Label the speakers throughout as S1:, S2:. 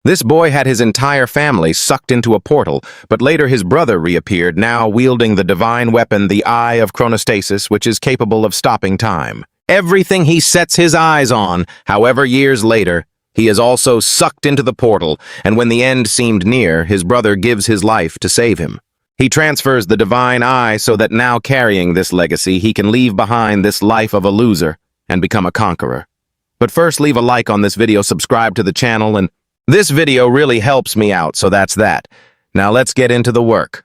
S1: This boy had his entire family sucked into a portal, but later his brother reappeared, now wielding the divine weapon, the Eye of Chronostasis, which is capable of stopping time. Everything he sets his eyes on, however years later, he is also sucked into the portal, and when the end seemed near, his brother gives his life to save him. He transfers the divine eye so that now carrying this legacy, he can leave behind this life of a loser and become a conqueror. But first, leave a like on this video, subscribe to the channel, and this video really helps me out, so that's that. Now let's get into the work.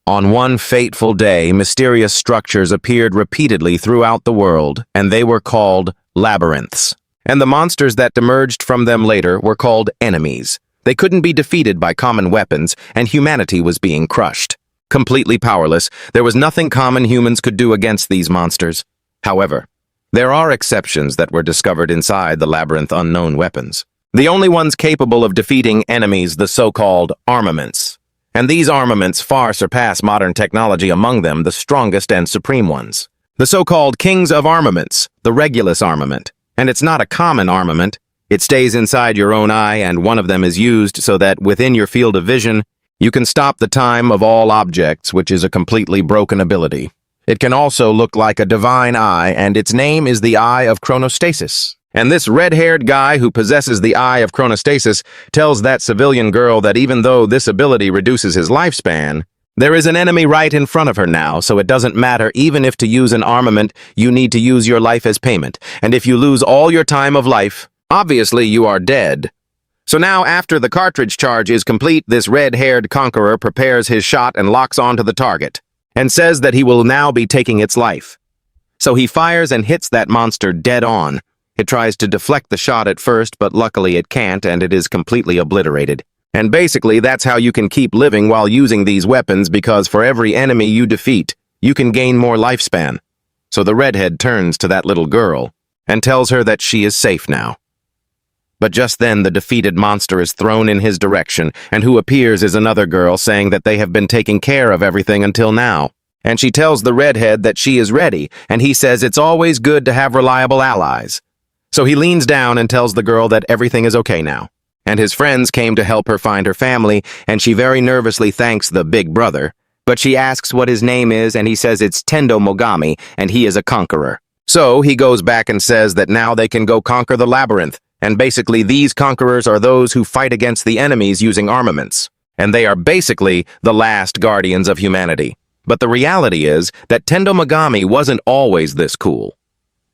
S1: On one fateful day, mysterious structures appeared repeatedly throughout the world, and they were called labyrinths. And the monsters that emerged from them later were called enemies. They couldn't be defeated by common weapons, and humanity was being crushed. Completely powerless, there was nothing common humans could do against these monsters. However, there are exceptions that were discovered inside the labyrinth unknown weapons. The only ones capable of defeating enemies, the so-called armaments. And these armaments far surpass modern technology, among them the strongest and supreme ones. The so-called kings of armaments, the Regulus armament. And it's not a common armament. It stays inside your own eye, and one of them is used so that within your field of vision, you can stop the time of all objects, which is a completely broken ability. It can also look like a divine eye, and its name is the Eye of Chronostasis. And this red-haired guy who possesses the Eye of Chronostasis tells that civilian girl that even though this ability reduces his lifespan, there is an enemy right in front of her now, so it doesn't matter. Even if to use an armament, you need to use your life as payment. And if you lose all your time of life, obviously you are dead. So now, after the cartridge charge is complete, this red-haired conqueror prepares his shot and locks onto the target, and says that he will now be taking its life. So he fires and hits that monster dead on. It tries to deflect the shot at first, but luckily it can't, and it is completely obliterated. And basically, that's how you can keep living while using these weapons, because for every enemy you defeat, you can gain more lifespan. So the redhead turns to that little girl and tells her that she is safe now. But just then, the defeated monster is thrown in his direction, and who appears is another girl saying that they have been taking care of everything until now. And she tells the redhead that she is ready, and he says it's always good to have reliable allies. So he leans down and tells the girl that everything is okay now. And his friends came to help her find her family, and she very nervously thanks the big brother. But she asks what his name is, and he says it's Tendo Mogami, and he is a conqueror. So he goes back and says that now they can go conquer the labyrinth. And basically, these conquerors are those who fight against the enemies using armaments. And they are basically the last guardians of humanity. But the reality is that Tendo Mogami wasn't always this cool.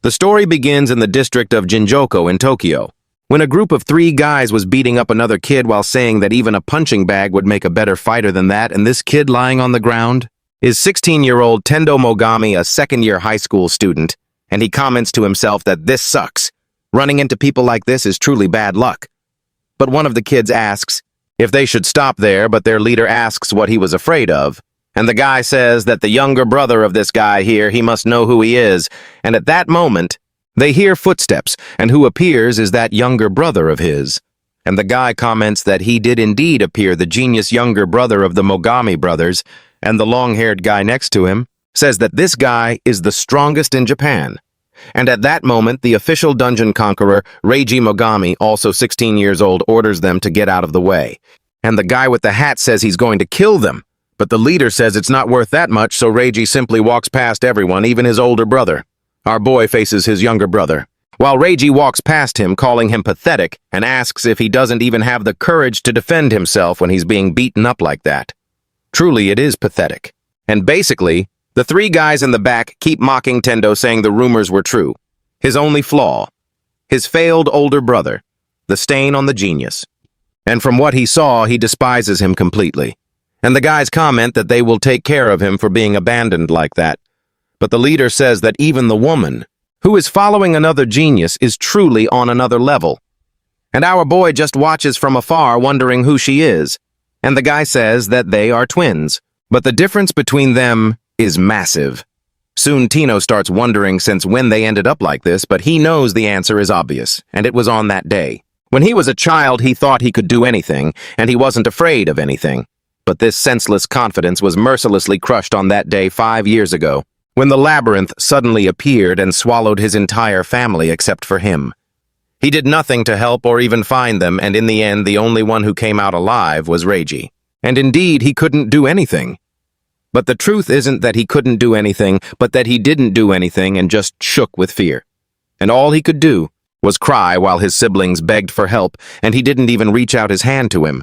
S1: The story begins in the district of Jinjoko in Tokyo, when a group of 3 guys was beating up another kid while saying that even a punching bag would make a better fighter than that, and this kid lying on the ground is 16-year-old Tendo Mogami, a second-year high school student, and he comments to himself that this sucks. Running into people like this is truly bad luck. But one of the kids asks if they should stop there, but their leader asks what he was afraid of. And the guy says that the younger brother of this guy here, he must know who he is. And at that moment, they hear footsteps, and who appears is that younger brother of his. And the guy comments that he did indeed appear the genius younger brother of the Mogami brothers, and the long-haired guy next to him says that this guy is the strongest in Japan. And at that moment, the official dungeon conqueror, Reiji Mogami, also 16 years old, orders them to get out of the way. And the guy with the hat says he's going to kill them. But the leader says it's not worth that much, so Reiji simply walks past everyone, even his older brother. Our boy faces his younger brother, while Reiji walks past him, calling him pathetic, and asks if he doesn't even have the courage to defend himself when he's being beaten up like that. Truly, it is pathetic. And basically, the 3 guys in the back keep mocking Tendo, saying the rumors were true. His only flaw, his failed older brother, the stain on the genius. And from what he saw, he despises him completely. And the guys comment that they will take care of him for being abandoned like that. But the leader says that even the woman, who is following another genius, is truly on another level. And our boy just watches from afar, wondering who she is. And the guy says that they are twins. But the difference between them is massive. Soon Tino starts wondering since when they ended up like this, but he knows the answer is obvious, and it was on that day. When he was a child, he thought he could do anything, and he wasn't afraid of anything. But this senseless confidence was mercilessly crushed on that day 5 years ago, when the labyrinth suddenly appeared and swallowed his entire family except for him. He did nothing to help or even find them, and in the end, the only one who came out alive was Reiji. And indeed, he couldn't do anything. But the truth isn't that he couldn't do anything, but that he didn't do anything and just shook with fear. And all he could do was cry while his siblings begged for help, and he didn't even reach out his hand to him.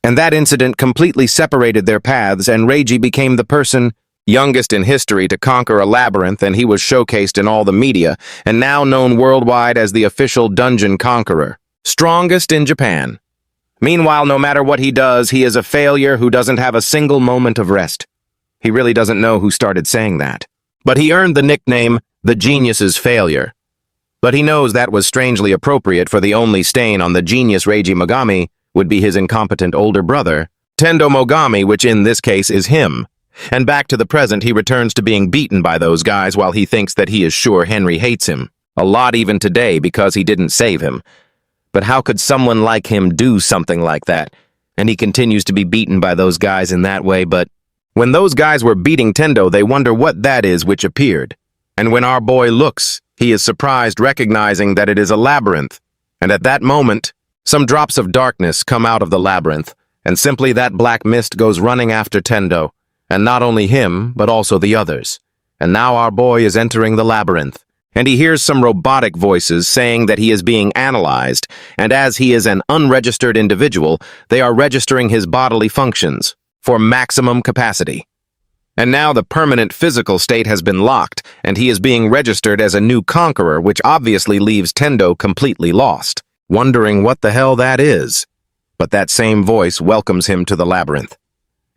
S1: And that incident completely separated their paths, and Reiji became the person youngest in history to conquer a labyrinth, and he was showcased in all the media, and now known worldwide as the official dungeon conqueror, strongest in Japan. Meanwhile, no matter what he does, he is a failure who doesn't have a single moment of rest. He really doesn't know who started saying that. But he earned the nickname, the genius's failure. But he knows that was strangely appropriate, for the only stain on the genius Reiji Mogami would be his incompetent older brother, Tendo Mogami, which in this case is him. And back to the present, he returns to being beaten by those guys while he thinks that he is sure Henry hates him. A lot even today because he didn't save him. But how could someone like him do something like that? And he continues to be beaten by those guys in that way, but when those guys were beating Tendo, they wonder what that is which appeared. And when our boy looks, he is surprised, recognizing that it is a labyrinth. And at that moment, some drops of darkness come out of the labyrinth, and simply that black mist goes running after Tendo, and not only him, but also the others. And now our boy is entering the labyrinth, and he hears some robotic voices saying that he is being analyzed, and as he is an unregistered individual, they are registering his bodily functions for maximum capacity. And now the permanent physical state has been locked, and he is being registered as a new conqueror, which obviously leaves Tendo completely lost, wondering what the hell that is. But that same voice welcomes him to the labyrinth.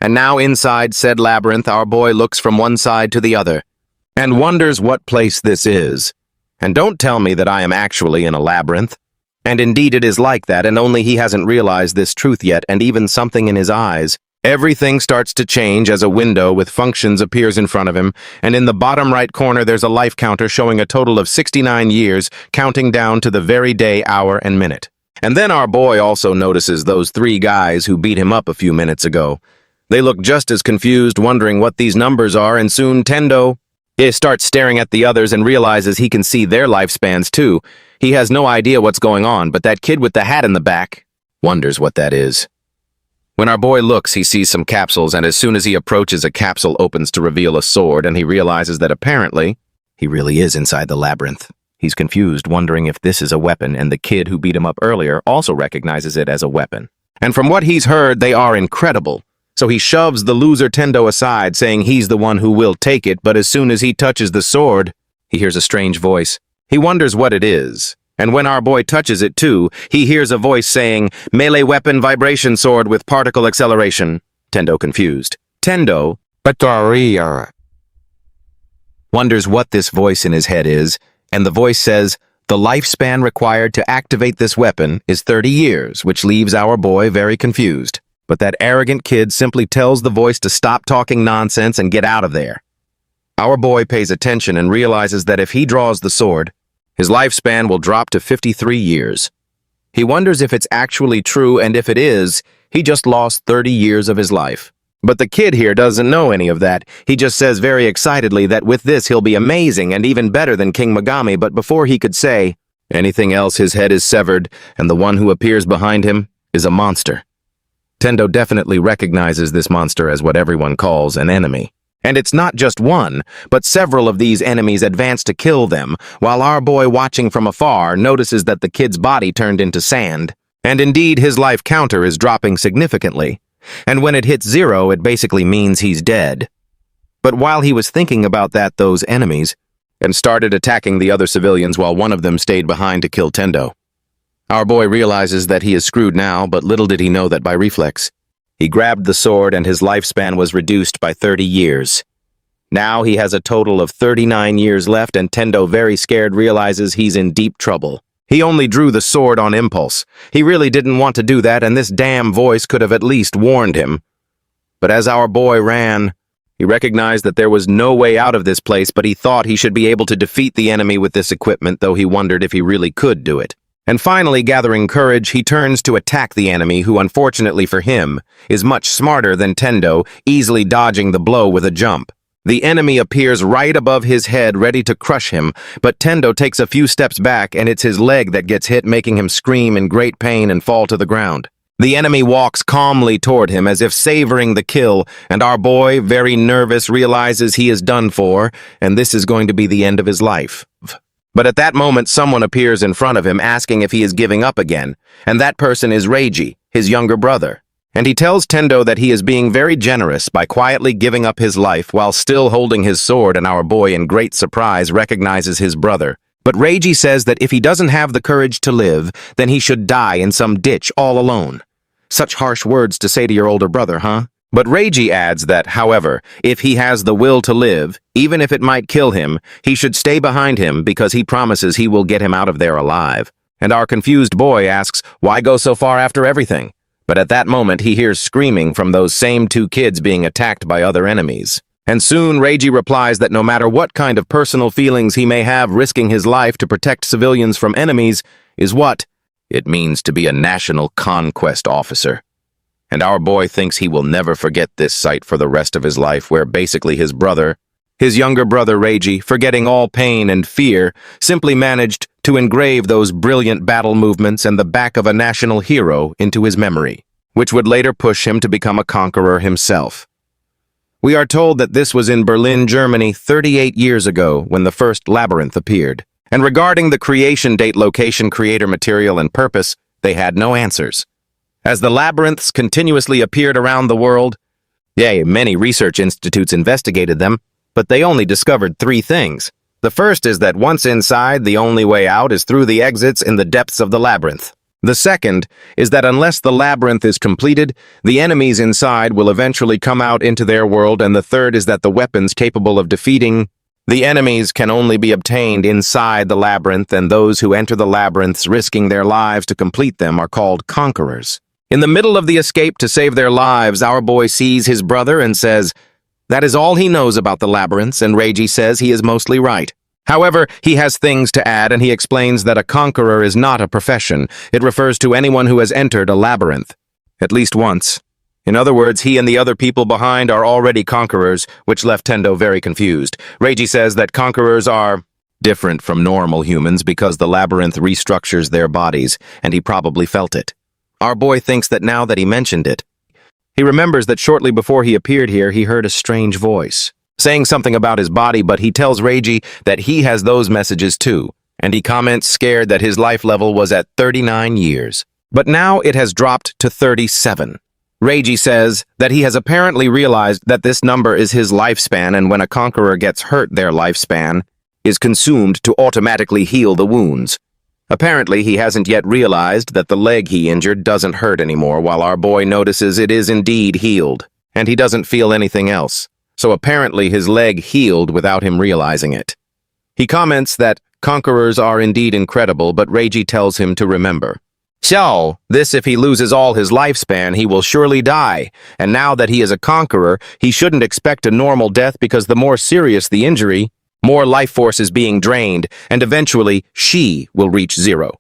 S1: And now inside said labyrinth, our boy looks from one side to the other, and wonders what place this is. And don't tell me that I am actually in a labyrinth. And indeed it is like that, and only he hasn't realized this truth yet, and even something in his eyes. Everything starts to change as a window with functions appears in front of him, and in the bottom right corner there's a life counter showing a total of 69 years, counting down to the very day, hour, and minute. And then our boy also notices those 3 guys who beat him up a few minutes ago. They look just as confused, wondering what these numbers are, and soon Tendo starts staring at the others and realizes he can see their lifespans too. He has no idea what's going on, but that kid with the hat in the back wonders what that is. When our boy looks, he sees some capsules, and as soon as he approaches, a capsule opens to reveal a sword, and he realizes that apparently he really is inside the labyrinth. He's confused, wondering if this is a weapon, and the kid who beat him up earlier also recognizes it as a weapon. And from what he's heard, they are incredible. So he shoves the loser Tendo aside, saying he's the one who will take it, but as soon as he touches the sword, he hears a strange voice. He wonders what it is. And when our boy touches it too, he hears a voice saying, melee weapon vibration sword with particle acceleration. Tendo confused. Tendo wonders what this voice in his head is, and the voice says, the lifespan required to activate this weapon is 30 years, which leaves our boy very confused. But that arrogant kid simply tells the voice to stop talking nonsense and get out of there. Our boy pays attention and realizes that if he draws the sword, his lifespan will drop to 53 years. He wonders if it's actually true, and if it is, he just lost 30 years of his life. But the kid here doesn't know any of that. He just says very excitedly that with this he'll be amazing and even better than King Mogami, but before he could say anything else, his head is severed, and the one who appears behind him is a monster. Tendo definitely recognizes this monster as what everyone calls an enemy. And it's not just one, but several of these enemies advance to kill them, while our boy watching from afar notices that the kid's body turned into sand. And indeed, his life counter is dropping significantly. And when it hits 0, it basically means he's dead. But while he was thinking about that, those enemies, and started attacking the other civilians while one of them stayed behind to kill Tendo. Our boy realizes that he is screwed now, but little did he know that by reflex, he grabbed the sword and his lifespan was reduced by 30 years. Now he has a total of 39 years left, and Tendo, very scared, realizes he's in deep trouble. He only drew the sword on impulse. He really didn't want to do that, and this damn voice could have at least warned him. But as our boy ran, he recognized that there was no way out of this place, but he thought he should be able to defeat the enemy with this equipment, though he wondered if he really could do it. And finally, gathering courage, he turns to attack the enemy, who, unfortunately for him, is much smarter than Tendo, easily dodging the blow with a jump. The enemy appears right above his head, ready to crush him, but Tendo takes a few steps back and it's his leg that gets hit, making him scream in great pain and fall to the ground. The enemy walks calmly toward him as if savoring the kill, and our boy, very nervous, realizes he is done for, and this is going to be the end of his life. But at that moment, someone appears in front of him asking if he is giving up again, and that person is Reiji, his younger brother. And he tells Tendo that he is being very generous by quietly giving up his life while still holding his sword, and our boy, in great surprise, recognizes his brother. But Reiji says that if he doesn't have the courage to live, then he should die in some ditch all alone. Such harsh words to say to your older brother, huh? But Reiji adds that, however, if he has the will to live, even if it might kill him, he should stay behind him because he promises he will get him out of there alive. And our confused boy asks, why go so far after everything? But at that moment, he hears screaming from those same two kids being attacked by other enemies. And soon, Reiji replies that no matter what kind of personal feelings he may have, risking his life to protect civilians from enemies is what it means to be a national conquest officer. And our boy thinks he will never forget this sight for the rest of his life, where basically his younger brother Reiji, forgetting all pain and fear, simply managed to engrave those brilliant battle movements and the back of a national hero into his memory, which would later push him to become a conqueror himself. We are told that this was in Berlin, Germany, 38 years ago when the first labyrinth appeared. And regarding the creation date, location, creator, material, and purpose, they had no answers. As the labyrinths continuously appeared around the world, many research institutes investigated them, but they only discovered three things. The first is that once inside, the only way out is through the exits in the depths of the labyrinth. The second is that unless the labyrinth is completed, the enemies inside will eventually come out into their world, and the third is that the weapons capable of defeating the enemies can only be obtained inside the labyrinth, and those who enter the labyrinths risking their lives to complete them are called conquerors. In the middle of the escape to save their lives, our boy sees his brother and says that is all he knows about the labyrinths, and Reiji says he is mostly right. However, he has things to add, and he explains that a conqueror is not a profession. It refers to anyone who has entered a labyrinth, at least once. In other words, he and the other people behind are already conquerors, which left Tendo very confused. Reiji says that conquerors are different from normal humans because the labyrinth restructures their bodies, and he probably felt it. Our boy thinks that now that he mentioned it, he remembers that shortly before he appeared here, he heard a strange voice saying something about his body, but he tells Reiji that he has those messages too, and he comments scared that his life level was at 39 years. But now it has dropped to 37. Reiji says that he has apparently realized that this number is his lifespan, and when a conqueror gets hurt, their lifespan is consumed to automatically heal the wounds. Apparently, he hasn't yet realized that the leg he injured doesn't hurt anymore, while our boy notices it is indeed healed, and he doesn't feel anything else. So apparently his leg healed without him realizing it. He comments that conquerors are indeed incredible, but Reiji tells him to remember. So, this if he loses all his lifespan, he will surely die, and now that he is a conqueror, he shouldn't expect a normal death because the more serious the injury, more life force is being drained, and eventually she will reach zero.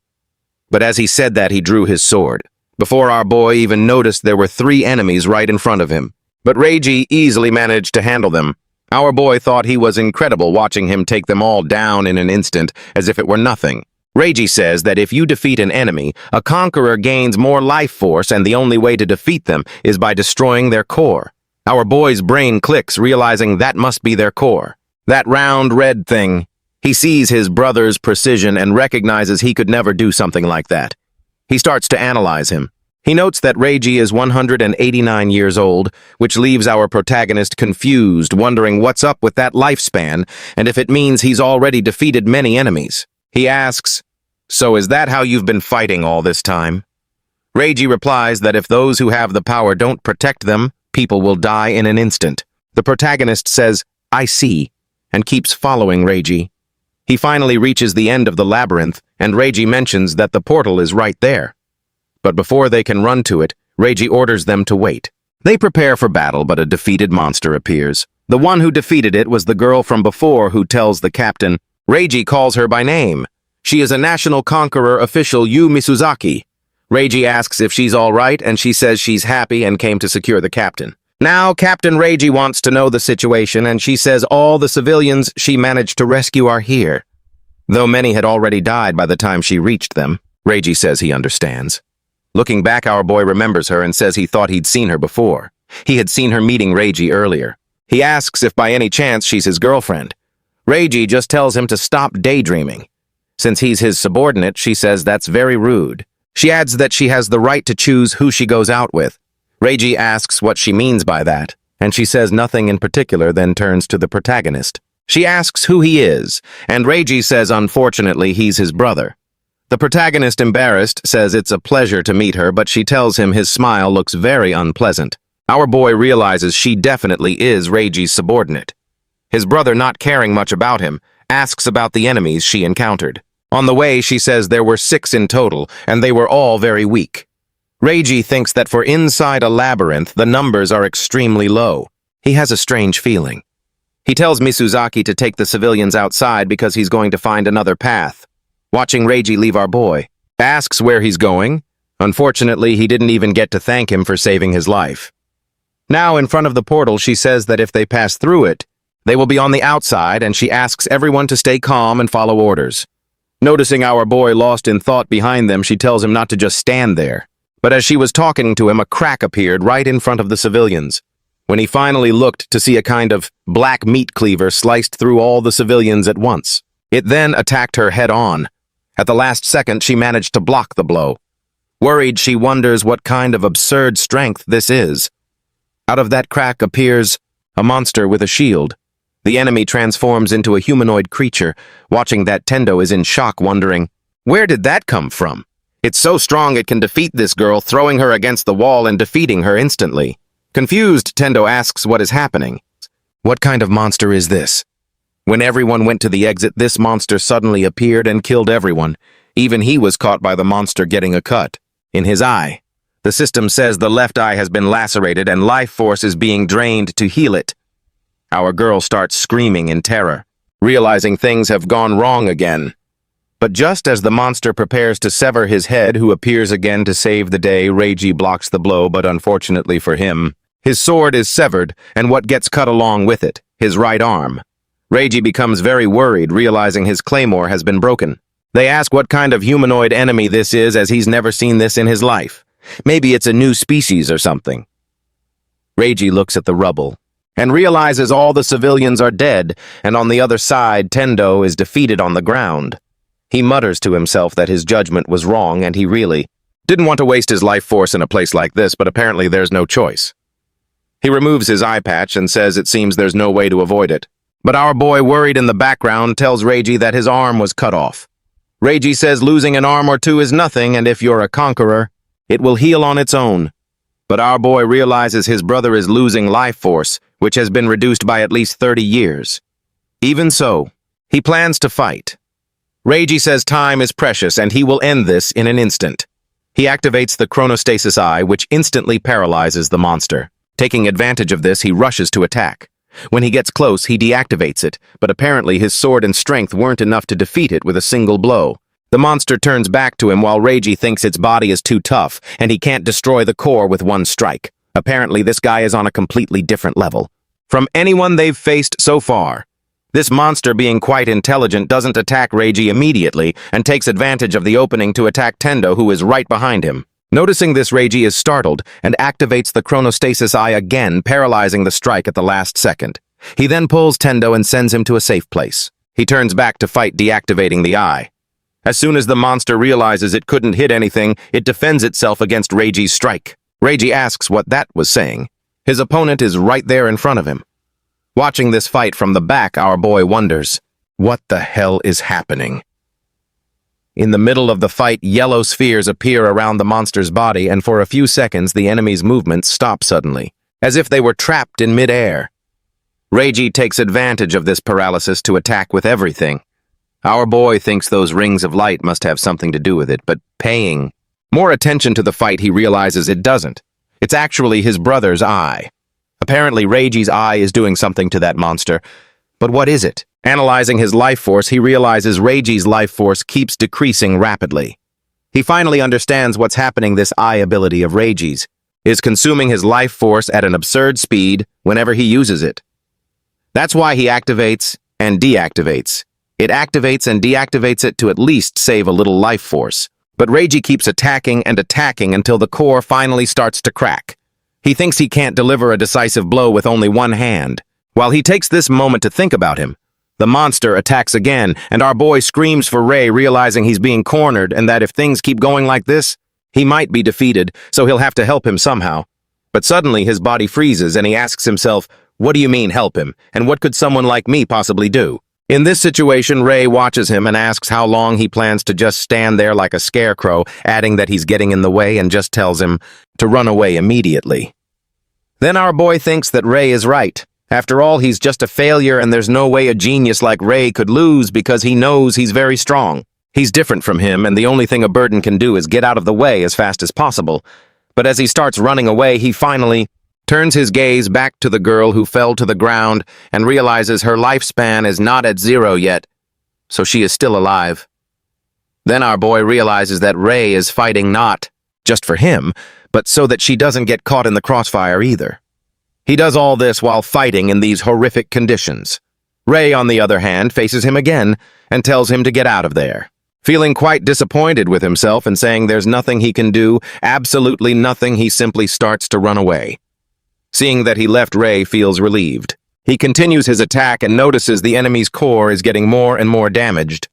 S1: But as he said that, he drew his sword. Before our boy even noticed, there were 3 enemies right in front of him. But Reiji easily managed to handle them. Our boy thought he was incredible watching him take them all down in an instant, as if it were nothing. Reiji says that if you defeat an enemy, a conqueror gains more life force, and the only way to defeat them is by destroying their core. Our boy's brain clicks, realizing that must be their core. That round red thing. He sees his brother's precision and recognizes he could never do something like that. He starts to analyze him. He notes that Reiji is 189 years old, which leaves our protagonist confused, wondering what's up with that lifespan, and if it means he's already defeated many enemies. He asks, "So is that how you've been fighting all this time?" Reiji replies that if those who have the power don't protect them, people will die in an instant. The protagonist says, "I see," and keeps following Reiji. He finally reaches the end of the labyrinth, and Reiji mentions that the portal is right there. But before they can run to it, Reiji orders them to wait. They prepare for battle, but a defeated monster appears. The one who defeated it was the girl from before who tells the captain. Reiji calls her by name. She is a national conqueror official, Yu Misuzaki. Reiji asks if she's all right, and she says she's happy and came to secure the captain. Now Captain Reiji wants to know the situation, and she says all the civilians she managed to rescue are here. Though many had already died by the time she reached them, Reiji says he understands. Looking back, our boy remembers her and says he thought he'd seen her before. He had seen her meeting Reiji earlier. He asks if by any chance she's his girlfriend. Reiji just tells him to stop daydreaming. Since he's his subordinate, she says that's very rude. She adds that she has the right to choose who she goes out with. Reiji asks what she means by that, and she says nothing in particular, then turns to the protagonist. She asks who he is, and Reiji says unfortunately he's his brother. The protagonist, embarrassed, says it's a pleasure to meet her, but she tells him his smile looks very unpleasant. Our boy realizes she definitely is Reiji's subordinate. His brother, not caring much about him, asks about the enemies she encountered. On the way, she says there were 6 in total, and they were all very weak. Reiji thinks that for inside a labyrinth, the numbers are extremely low. He has a strange feeling. He tells Misuzaki to take the civilians outside because he's going to find another path. Watching Reiji leave our boy, asks where he's going. Unfortunately, he didn't even get to thank him for saving his life. Now, in front of the portal, she says that if they pass through it, they will be on the outside, and she asks everyone to stay calm and follow orders. Noticing our boy lost in thought behind them, she tells him not to just stand there. But as she was talking to him, a crack appeared right in front of the civilians. When he finally looked to see a kind of black meat cleaver sliced through all the civilians at once. It then attacked her head-on. At the last second, she managed to block the blow. Worried, she wonders what kind of absurd strength this is. Out of that crack appears a monster with a shield. The enemy transforms into a humanoid creature. Watching that, Tendo is in shock, wondering, where did that come from? It's so strong it can defeat this girl, throwing her against the wall and defeating her instantly. Confused, Tendo asks what is happening. What kind of monster is this? When everyone went to the exit, this monster suddenly appeared and killed everyone. Even he was caught by the monster getting a cut in his eye. The system says the left eye has been lacerated and life force is being drained to heal it. Our girl starts screaming in terror, realizing things have gone wrong again. But just as the monster prepares to sever his head, who appears again to save the day, Reiji blocks the blow, but unfortunately for him, his sword is severed, and what gets cut along with it, his right arm. Reiji becomes very worried, realizing his claymore has been broken. They ask what kind of humanoid enemy this is, as he's never seen this in his life. Maybe it's a new species or something. Reiji looks at the rubble and realizes all the civilians are dead, and on the other side, Tendo is defeated on the ground. He mutters to himself that his judgment was wrong, and he really didn't want to waste his life force in a place like this, but apparently there's no choice. He removes his eye patch and says it seems there's no way to avoid it. But our boy, worried in the background, tells Reiji that his arm was cut off. Reiji says losing an arm or two is nothing, and if you're a conqueror, it will heal on its own. But our boy realizes his brother is losing life force, which has been reduced by at least 30 years. Even so, he plans to fight. Reiji says time is precious, and he will end this in an instant. He activates the chronostasis eye, which instantly paralyzes the monster. Taking advantage of this, he rushes to attack. When he gets close, he deactivates it, but apparently his sword and strength weren't enough to defeat it with a single blow. The monster turns back to him while Reiji thinks its body is too tough, and he can't destroy the core with one strike. Apparently, this guy is on a completely different level from anyone they've faced so far. This monster, being quite intelligent, doesn't attack Reiji immediately and takes advantage of the opening to attack Tendo, who is right behind him. Noticing this, Reiji is startled and activates the chronostasis eye again, paralyzing the strike at the last second. He then pulls Tendo and sends him to a safe place. He turns back to fight, deactivating the eye. As soon as the monster realizes it couldn't hit anything, it defends itself against Reiji's strike. Reiji asks what that was saying. His opponent is right there in front of him. Watching this fight from the back, our boy wonders, what the hell is happening? In the middle of the fight, yellow spheres appear around the monster's body, and for a few seconds the enemy's movements stop suddenly, as if they were trapped in mid-air. Reiji takes advantage of this paralysis to attack with everything. Our boy thinks those rings of light must have something to do with it, but paying more attention to the fight, he realizes it doesn't. It's actually his brother's eye. Apparently, Reiji's eye is doing something to that monster. But what is it? Analyzing his life force, he realizes Reiji's life force keeps decreasing rapidly. He finally understands what's happening, this eye ability of Reiji's. is consuming his life force at an absurd speed whenever he uses it. That's why he activates and deactivates. It activates and deactivates it to at least save a little life force. But Reiji keeps attacking and attacking until the core finally starts to crack. He thinks he can't deliver a decisive blow with only one hand. While he takes this moment to think about him, the monster attacks again, and our boy screams for Rei, realizing he's being cornered and that if things keep going like this, he might be defeated, so he'll have to help him somehow. But suddenly his body freezes and he asks himself, what do you mean help him, and what could someone like me possibly do? In this situation, Rei watches him and asks how long he plans to just stand there like a scarecrow, adding that he's getting in the way and just tells him to run away immediately. Then our boy thinks that Rei is right. After all, he's just a failure and there's no way a genius like Rei could lose because he knows he's very strong. He's different from him, and the only thing a burden can do is get out of the way as fast as possible. But as he starts running away, he finally turns his gaze back to the girl who fell to the ground and realizes her lifespan is not at 0 yet, so she is still alive. Then our boy realizes that Rei is fighting not just for him, but so that she doesn't get caught in the crossfire either. He does all this while fighting in these horrific conditions. Rei, on the other hand, faces him again and tells him to get out of there. Feeling quite disappointed with himself and saying there's nothing he can do, absolutely nothing, he simply starts to run away. Seeing that he left, Rei feels relieved. He continues his attack and notices the enemy's core is getting more and more damaged.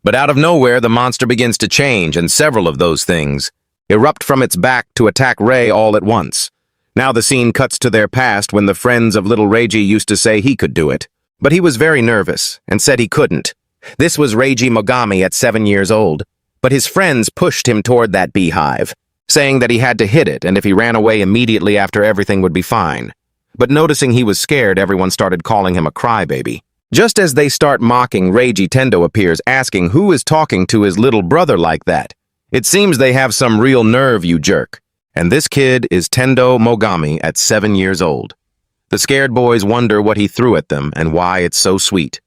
S1: But out of nowhere, the monster begins to change, and several of those things erupt from its back to attack Rei all at once. Now the scene cuts to their past when the friends of little Reiji used to say he could do it. But he was very nervous and said he couldn't. This was Reiji Mogami at 7 years old. But his friends pushed him toward that beehive, saying that he had to hit it and if he ran away immediately after everything would be fine. But noticing he was scared, everyone started calling him a crybaby. Just as they start mocking, Reiji Tendo appears asking who is talking to his little brother like that. It seems they have some real nerve, you jerk. And this kid is Tendo Mogami at 7 years old. The scared boys wonder what he threw at them and why it's so sweet.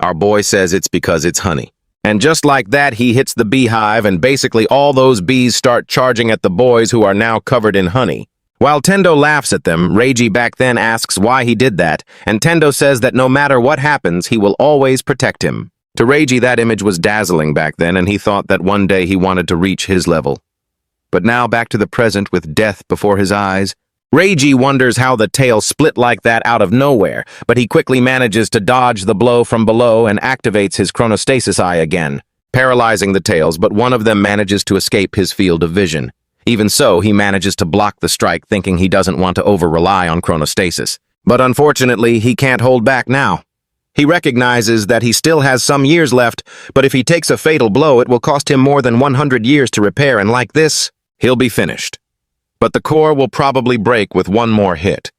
S1: Our boy says it's because it's honey. And just like that, he hits the beehive and basically all those bees start charging at the boys who are now covered in honey. While Tendo laughs at them, Reiji back then asks why he did that, and Tendo says that no matter what happens, he will always protect him. To Reiji, that image was dazzling back then, and he thought that one day he wanted to reach his level. But now back to the present with death before his eyes. Reiji wonders how the tail split like that out of nowhere, but he quickly manages to dodge the blow from below and activates his chronostasis eye again, paralyzing the tails, but one of them manages to escape his field of vision. Even so, he manages to block the strike, thinking he doesn't want to over-rely on chronostasis. But unfortunately, he can't hold back now. He recognizes that he still has some years left, but if he takes a fatal blow, it will cost him more than 100 years to repair, and like this, he'll be finished. But the core will probably break with one more hit.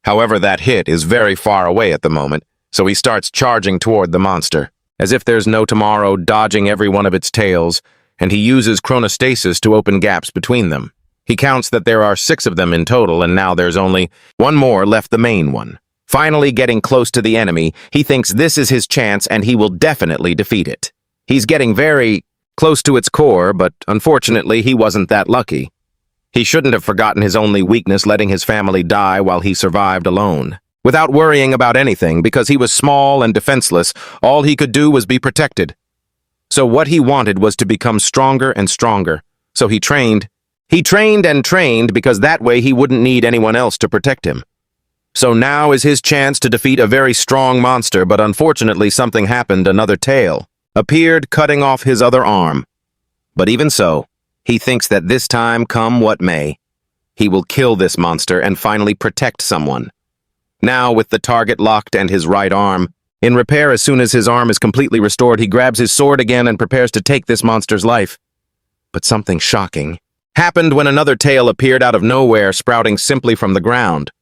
S1: However, that hit is very far away at the moment, so he starts charging toward the monster, as if there's no tomorrow, dodging every one of its tails, and he uses chronostasis to open gaps between them. He counts that there are 6 of them in total, and now there's only one more left, the main one. Finally getting close to the enemy, he thinks this is his chance and he will definitely defeat it. He's getting very close to its core, but unfortunately he wasn't that lucky. He shouldn't have forgotten his only weakness, letting his family die while he survived alone. Without worrying about anything, because he was small and defenseless, all he could do was be protected. So what he wanted was to become stronger and stronger. So he trained. He trained and trained because that way he wouldn't need anyone else to protect him. So now is his chance to defeat a very strong monster, but unfortunately something happened. Another tail appeared, cutting off his other arm. But even so, he thinks that this time, come what may, he will kill this monster and finally protect someone. Now, with the target locked and his right arm in repair, as soon as his arm is completely restored, he grabs his sword again and prepares to take this monster's life. But something shocking happened when another tail appeared out of nowhere, sprouting simply from the ground.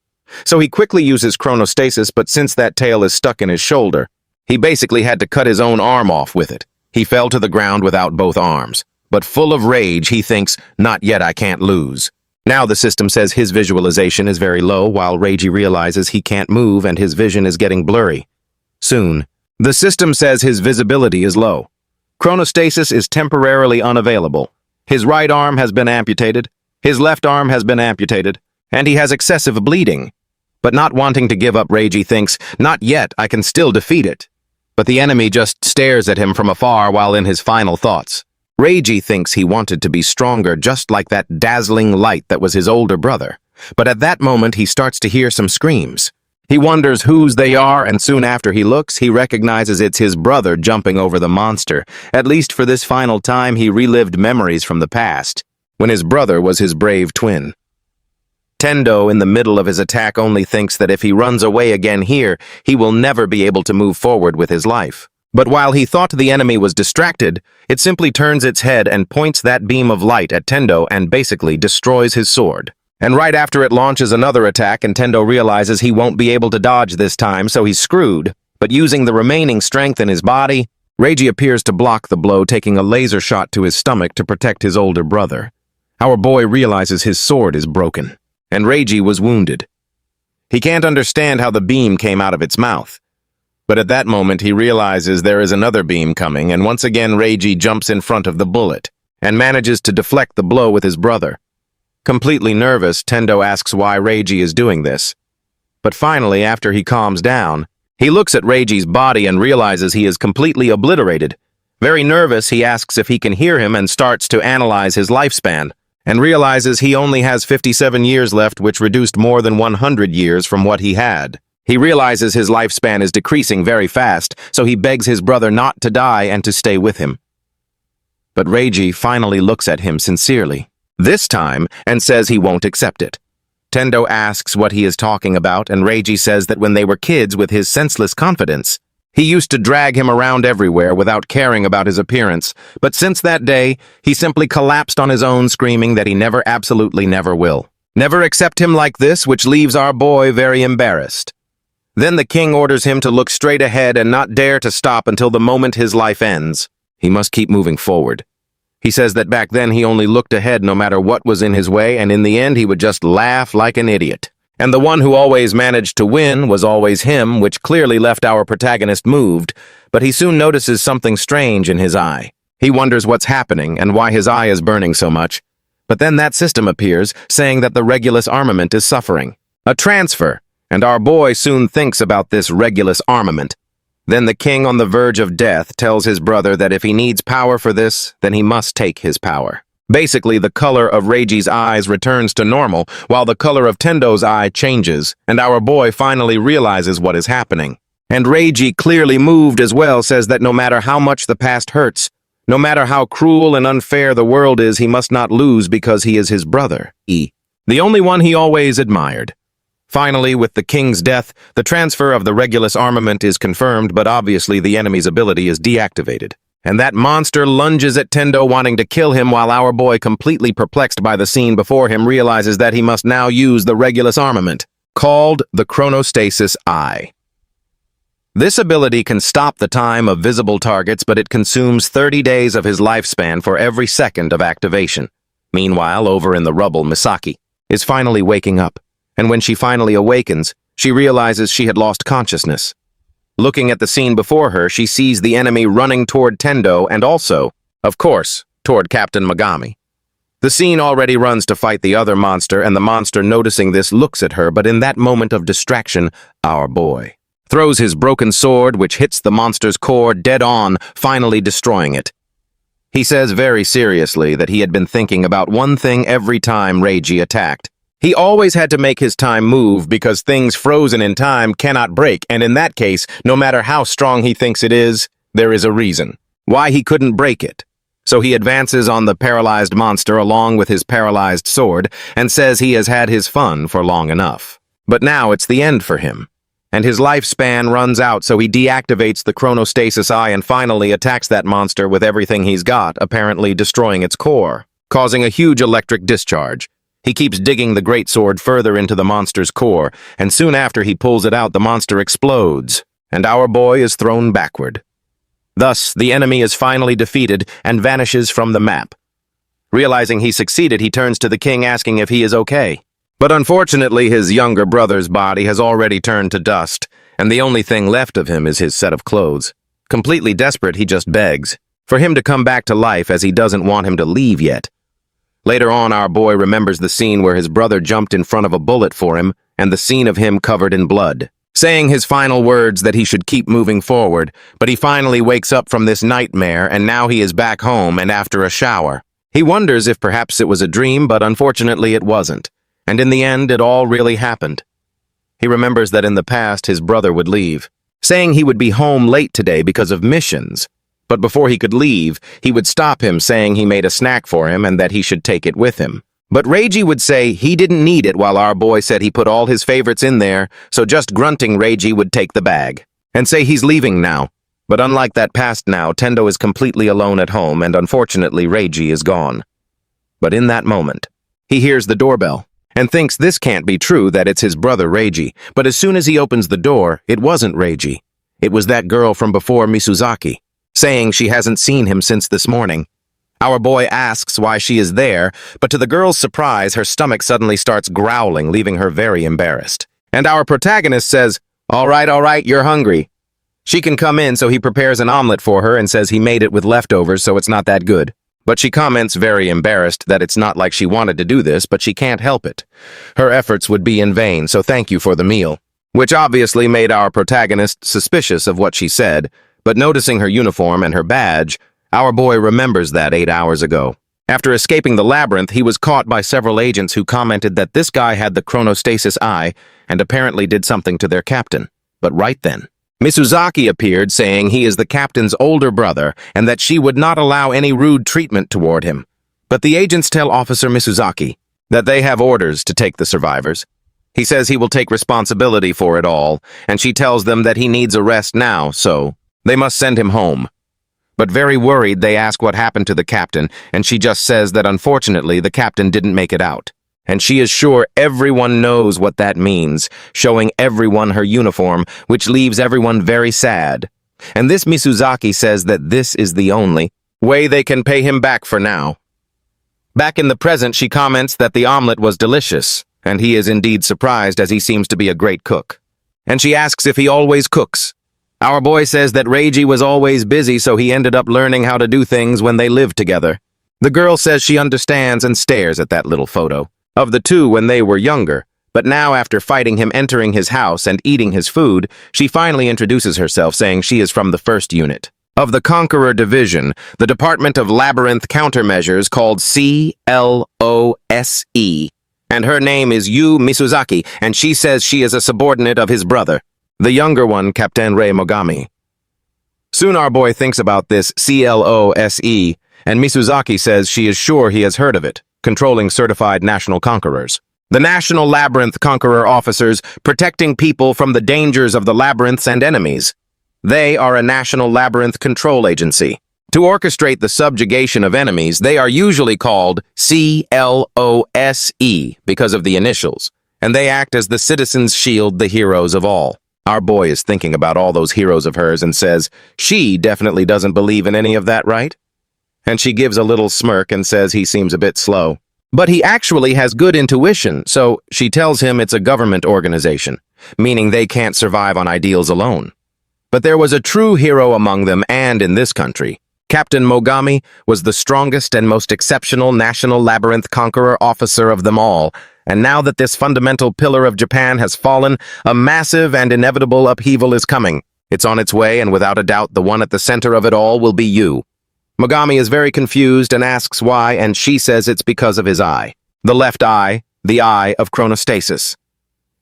S1: So he quickly uses chronostasis, but since that tail is stuck in his shoulder, he basically had to cut his own arm off with it. He fell to the ground without both arms. But full of rage, he thinks, not yet, I can't lose. Now the system says his visualization is very low, while Reiji realizes he can't move and his vision is getting blurry. Soon, the system says his visibility is low. Chronostasis is temporarily unavailable. His right arm has been amputated. His left arm has been amputated. and he has excessive bleeding. But not wanting to give up, Reiji thinks, "Not yet, I can still defeat it." But the enemy just stares at him from afar while in his final thoughts. Reiji thinks he wanted to be stronger, just like that dazzling light that was his older brother. But at that moment, he starts to hear some screams. He wonders whose they are, and soon after he looks, he recognizes it's his brother jumping over the monster. At least for this final time, he relived memories from the past, when his brother was his brave twin. Tendo, in the middle of his attack, only thinks that if he runs away again here, he will never be able to move forward with his life. But while he thought the enemy was distracted, it simply turns its head and points that beam of light at Tendo and basically destroys his sword. And right after it launches another attack, and Tendo realizes he won't be able to dodge this time, so he's screwed. But using the remaining strength in his body, Reiji appears to block the blow, taking a laser shot to his stomach to protect his older brother. Our boy realizes his sword is broken, and Reiji was wounded. He can't understand how the beam came out of its mouth. But at that moment, he realizes there is another beam coming, and once again Reiji jumps in front of the bullet, and manages to deflect the blow with his brother. Completely nervous, Tendo asks why Reiji is doing this. But finally, after he calms down, he looks at Reiji's body and realizes he is completely obliterated. Very nervous, he asks if he can hear him and starts to analyze his lifespan, and realizes he only has 57 years left, which reduced more than 100 years from what he had. He realizes his lifespan is decreasing very fast, so he begs his brother not to die and to stay with him. But Reiji finally looks at him sincerely, this time, and says he won't accept it. Tendo asks what he is talking about, and Reiji says that when they were kids, with his senseless confidence, he used to drag him around everywhere without caring about his appearance, but since that day, he simply collapsed on his own, screaming that he absolutely never will. Never accept him like this, which leaves our boy very embarrassed. Then the king orders him to look straight ahead and not dare to stop until the moment his life ends. He must keep moving forward. He says that back then he only looked ahead no matter what was in his way, and in the end he would just laugh like an idiot. And the one who always managed to win was always him, which clearly left our protagonist moved, but he soon notices something strange in his eye. He wonders what's happening and why his eye is burning so much. But then that system appears, saying that the Regulus armament is suffering. A transfer, and our boy soon thinks about this Regulus armament. Then the king, on the verge of death, tells his brother that if he needs power for this, then he must take his power. Basically, the color of Reiji's eyes returns to normal, while the color of Tendo's eye changes, and our boy finally realizes what is happening. And Reiji, clearly moved as well, says that no matter how much the past hurts, no matter how cruel and unfair the world is, he must not lose because he is his brother, the only one he always admired. Finally, with the king's death, the transfer of the Regulus armament is confirmed, but obviously the enemy's ability is deactivated. And that monster lunges at Tendo, wanting to kill him, while our boy, completely perplexed by the scene before him, realizes that he must now use the Regulus armament, called the Chronostasis Eye. This ability can stop the time of visible targets, but it consumes 30 days of his lifespan for every second of activation. Meanwhile, over in the rubble, Misaki is finally waking up, and when she finally awakens, she realizes she had lost consciousness. Looking at the scene before her, she sees the enemy running toward Tendo and also, of course, toward Captain Megami. The scene already runs to fight the other monster, and the monster, noticing this, looks at her, but in that moment of distraction, our boy throws his broken sword, which hits the monster's core dead on, finally destroying it. He says very seriously that he had been thinking about one thing every time Reiji attacked. He always had to make his time move because things frozen in time cannot break, and in that case, no matter how strong he thinks it is, there is a reason why he couldn't break it. So he advances on the paralyzed monster along with his paralyzed sword and says he has had his fun for long enough. But now it's the end for him, and his lifespan runs out, so he deactivates the Chronostasis Eye and finally attacks that monster with everything he's got, apparently destroying its core, causing a huge electric discharge. He keeps digging the great sword further into the monster's core, and soon after he pulls it out, the monster explodes, and our boy is thrown backward. Thus, the enemy is finally defeated and vanishes from the map. Realizing he succeeded, he turns to the king asking if he is okay. But unfortunately, his younger brother's body has already turned to dust, and the only thing left of him is his set of clothes. Completely desperate, he just begs for him to come back to life, as he doesn't want him to leave yet. Later on, our boy remembers the scene where his brother jumped in front of a bullet for him and the scene of him covered in blood, saying his final words that he should keep moving forward, but he finally wakes up from this nightmare and now he is back home and after a shower. He wonders if perhaps it was a dream, but unfortunately it wasn't, and in the end it all really happened. He remembers that in the past his brother would leave, saying he would be home late today because of missions. But before he could leave, he would stop him saying he made a snack for him and that he should take it with him. But Reiji would say he didn't need it while our boy said he put all his favorites in there, so just grunting Reiji would take the bag and say he's leaving now. But unlike that past now, Tendo is completely alone at home and unfortunately Reiji is gone. But in that moment, he hears the doorbell and thinks this can't be true, that it's his brother Reiji. But as soon as he opens the door, it wasn't Reiji. It was that girl from before, Misuzaki, saying she hasn't seen him since this morning. Our boy asks why she is there, but to the girl's surprise, her stomach suddenly starts growling, leaving her very embarrassed. And our protagonist says, all right, you're hungry. She can come in, so he prepares an omelet for her and says he made it with leftovers, so it's not that good. But she comments, very embarrassed, that it's not like she wanted to do this, but she can't help it. Her efforts would be in vain, so thank you for the meal. Which obviously made our protagonist suspicious of what she said, but noticing her uniform and her badge, our boy remembers that 8 hours ago. After escaping the labyrinth, he was caught by several agents who commented that this guy had the chronostasis eye and apparently did something to their captain. But right then, Misuzaki appeared saying he is the captain's older brother and that she would not allow any rude treatment toward him. But the agents tell Officer Misuzaki that they have orders to take the survivors. He says he will take responsibility for it all, and she tells them that he needs a rest now, so they must send him home. But very worried, they ask what happened to the captain, and she just says that unfortunately the captain didn't make it out. And she is sure everyone knows what that means, showing everyone her uniform, which leaves everyone very sad. And this Misuzaki says that this is the only way they can pay him back for now. Back in the present, she comments that the omelet was delicious, and he is indeed surprised as he seems to be a great cook. And she asks if he always cooks. Our boy says that Reiji was always busy, so he ended up learning how to do things when they lived together. The girl says she understands and stares at that little photo of the two when they were younger, but now after fighting him entering his house and eating his food, she finally introduces herself saying she is from the 1st unit of the Conqueror Division, the Department of Labyrinth Countermeasures called CLOSE, and her name is Yu Misuzaki, and she says she is a subordinate of his brother, the younger one, Captain Rei Mogami. Soon our boy thinks about this CLOSE, and Misuzaki says she is sure he has heard of it, controlling certified national conquerors. The National Labyrinth Conqueror officers protecting people from the dangers of the labyrinths and enemies. They are a national labyrinth control agency. To orchestrate the subjugation of enemies, they are usually called CLOSE because of the initials, and they act as the citizens' shield, the heroes of all. Our boy is thinking about all those heroes of hers and says she definitely doesn't believe in any of that, right? And she gives a little smirk and says he seems a bit slow. But he actually has good intuition, so she tells him it's a government organization, meaning they can't survive on ideals alone. But there was a true hero among them, and in this country, Captain Mogami was the strongest and most exceptional national labyrinth conqueror officer of them all, and now that this fundamental pillar of Japan has fallen, a massive and inevitable upheaval is coming. It's on its way, and without a doubt, the one at the center of it all will be you. Mogami is very confused and asks why, and she says it's because of his eye. The left eye, the eye of chronostasis.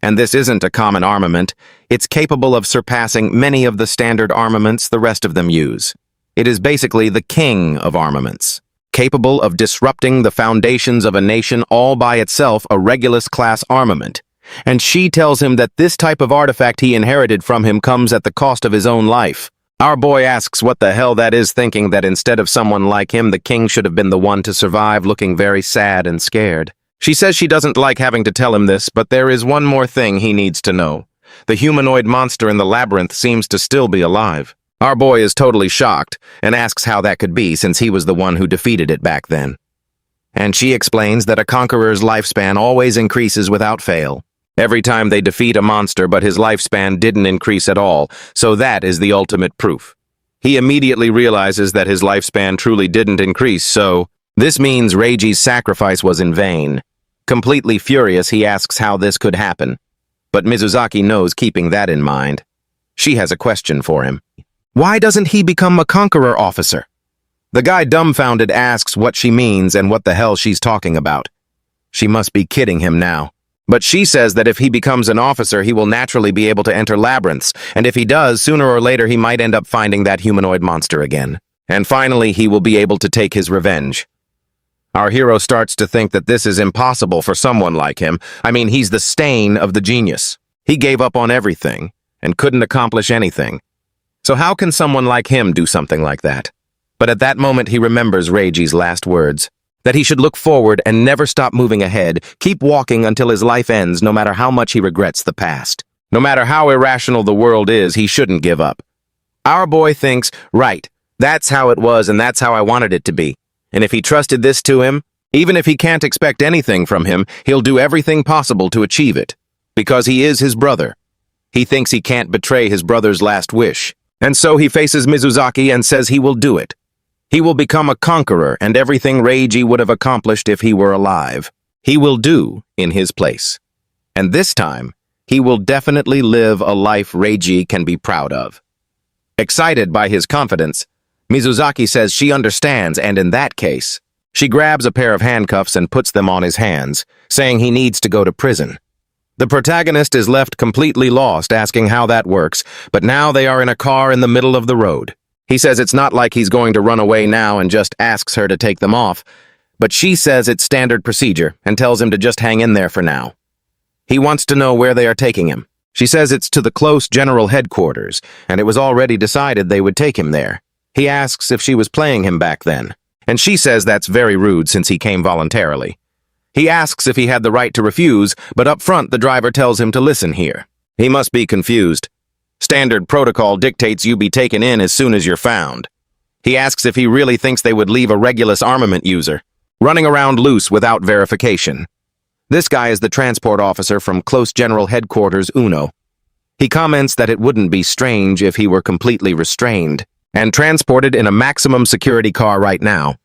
S1: And this isn't a common armament. It's capable of surpassing many of the standard armaments the rest of them use. It is basically the king of armaments, capable of disrupting the foundations of a nation all by itself, a Regulus-class armament. And she tells him that this type of artifact he inherited from him comes at the cost of his own life. Our boy asks what the hell that is, thinking that instead of someone like him, the king should have been the one to survive, looking very sad and scared. She says she doesn't like having to tell him this, but there is one more thing he needs to know. The humanoid monster in the labyrinth seems to still be alive. Our boy is totally shocked and asks how that could be, since he was the one who defeated it back then. And she explains that a conqueror's lifespan always increases without fail. Every time they defeat a monster, but his lifespan didn't increase at all, so that is the ultimate proof. He immediately realizes that his lifespan truly didn't increase, so This means Reiji's sacrifice was in vain. Completely furious, he asks how this could happen. But Mizuzaki knows keeping that in mind. She has a question for him. Why doesn't he become a conqueror officer? The guy dumbfounded asks what she means and what the hell she's talking about. She must be kidding him now. But she says that if he becomes an officer, he will naturally be able to enter labyrinths, and if he does, sooner or later he might end up finding that humanoid monster again. And finally, he will be able to take his revenge. Our hero starts to think that this is impossible for someone like him. I mean, he's the stain of the genius. He gave up on everything and couldn't accomplish anything. So how can someone like him do something like that? But at that moment, he remembers Reiji's last words, that he should look forward and never stop moving ahead, keep walking until his life ends, no matter how much he regrets the past. No matter how irrational the world is, he shouldn't give up. Our boy thinks, right, that's how it was and that's how I wanted it to be. And if he trusted this to him, even if he can't expect anything from him, he'll do everything possible to achieve it. Because he is his brother. He thinks he can't betray his brother's last wish. And so he faces Mizuzaki and says he will do it. He will become a conqueror and everything Reiji would have accomplished if he were alive. He will do in his place. And this time, he will definitely live a life Reiji can be proud of. Excited by his confidence, Mizuzaki says she understands, and in that case, she grabs a pair of handcuffs and puts them on his hands, saying he needs to go to prison. The protagonist is left completely lost, asking how that works, but now they are in a car in the middle of the road. He says it's not like he's going to run away now and just asks her to take them off, but she says it's standard procedure and tells him to just hang in there for now. He wants to know where they are taking him. She says it's to the close general headquarters, and it was already decided they would take him there. He asks if she was playing him back then, and she says that's very rude since he came voluntarily. He asks if he had the right to refuse, but up front the driver tells him to listen here. He must be confused. Standard protocol dictates you be taken in as soon as you're found. He asks if he really thinks they would leave a Regulus armament user, running around loose without verification. This guy is the transport officer from Close General Headquarters Uno. He comments that it wouldn't be strange if he were completely restrained and transported in a maximum security car right now.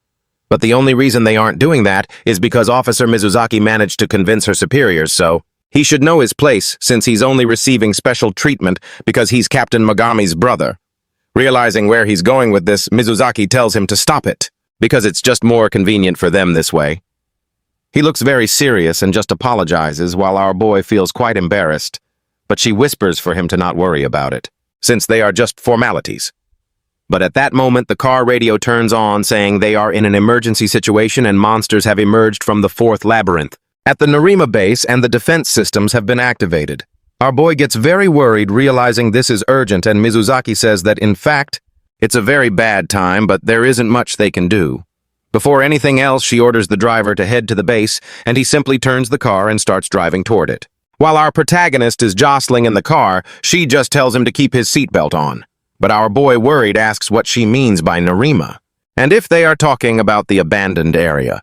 S1: But the only reason they aren't doing that is because Officer Mizuzaki managed to convince her superiors so. He should know his place since he's only receiving special treatment because he's Captain Mogami's brother. Realizing where he's going with this, Mizuzaki tells him to stop it, because it's just more convenient for them this way. He looks very serious and just apologizes while our boy feels quite embarrassed, but she whispers for him to not worry about it, since they are just formalities. But at that moment, the car radio turns on saying they are in an emergency situation and monsters have emerged from the fourth labyrinth at the Narima base and the defense systems have been activated. Our boy gets very worried realizing this is urgent and Mizuzaki says that in fact, it's a very bad time but there isn't much they can do. Before anything else, she orders the driver to head to the base and he simply turns the car and starts driving toward it. While our protagonist is jostling in the car, she just tells him to keep his seatbelt on. But our boy worried asks what she means by Narima, and if they are talking about the abandoned area.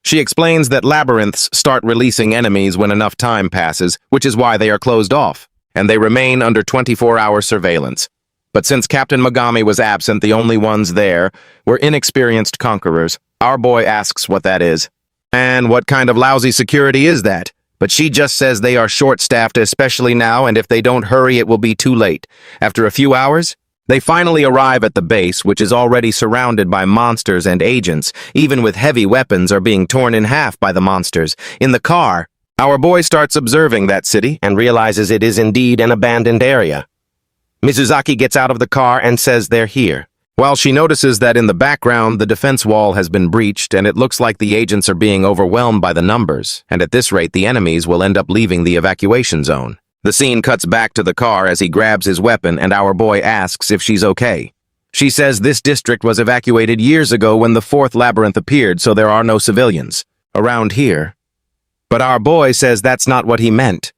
S1: She explains that labyrinths start releasing enemies when enough time passes, which is why they are closed off, and they remain under 24-hour surveillance. But since Captain Mogami was absent, the only ones there were inexperienced conquerors. Our boy asks what that is. And what kind of lousy security is that? But she just says they are short-staffed, especially now, and if they don't hurry, it will be too late. After a few hours, they finally arrive at the base, which is already surrounded by monsters and agents. Even with heavy weapons are being torn in half by the monsters. In the car, our boy starts observing that city and realizes it is indeed an abandoned area. Mizuzaki gets out of the car and says they're here. While she notices that in the background, the defense wall has been breached and it looks like the agents are being overwhelmed by the numbers, and at this rate, the enemies will end up leaving the evacuation zone. The scene cuts back to the car as he grabs his weapon and our boy asks if she's okay. She says this district was evacuated years ago when the fourth labyrinth appeared, so there are no civilians around here. But our boy says that's not what he meant.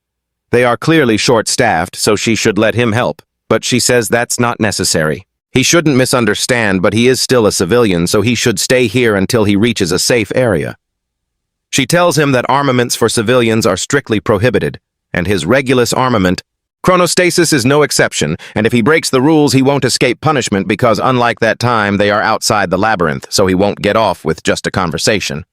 S1: They are clearly short-staffed, so she should let him help, but she says that's not necessary. He shouldn't misunderstand, but he is still a civilian, so he should stay here until he reaches a safe area. She tells him that armaments for civilians are strictly prohibited, and his Regulus armament Chronostasis is no exception, and if he breaks the rules, he won't escape punishment because, unlike that time, they are outside the labyrinth, so he won't get off with just a conversation.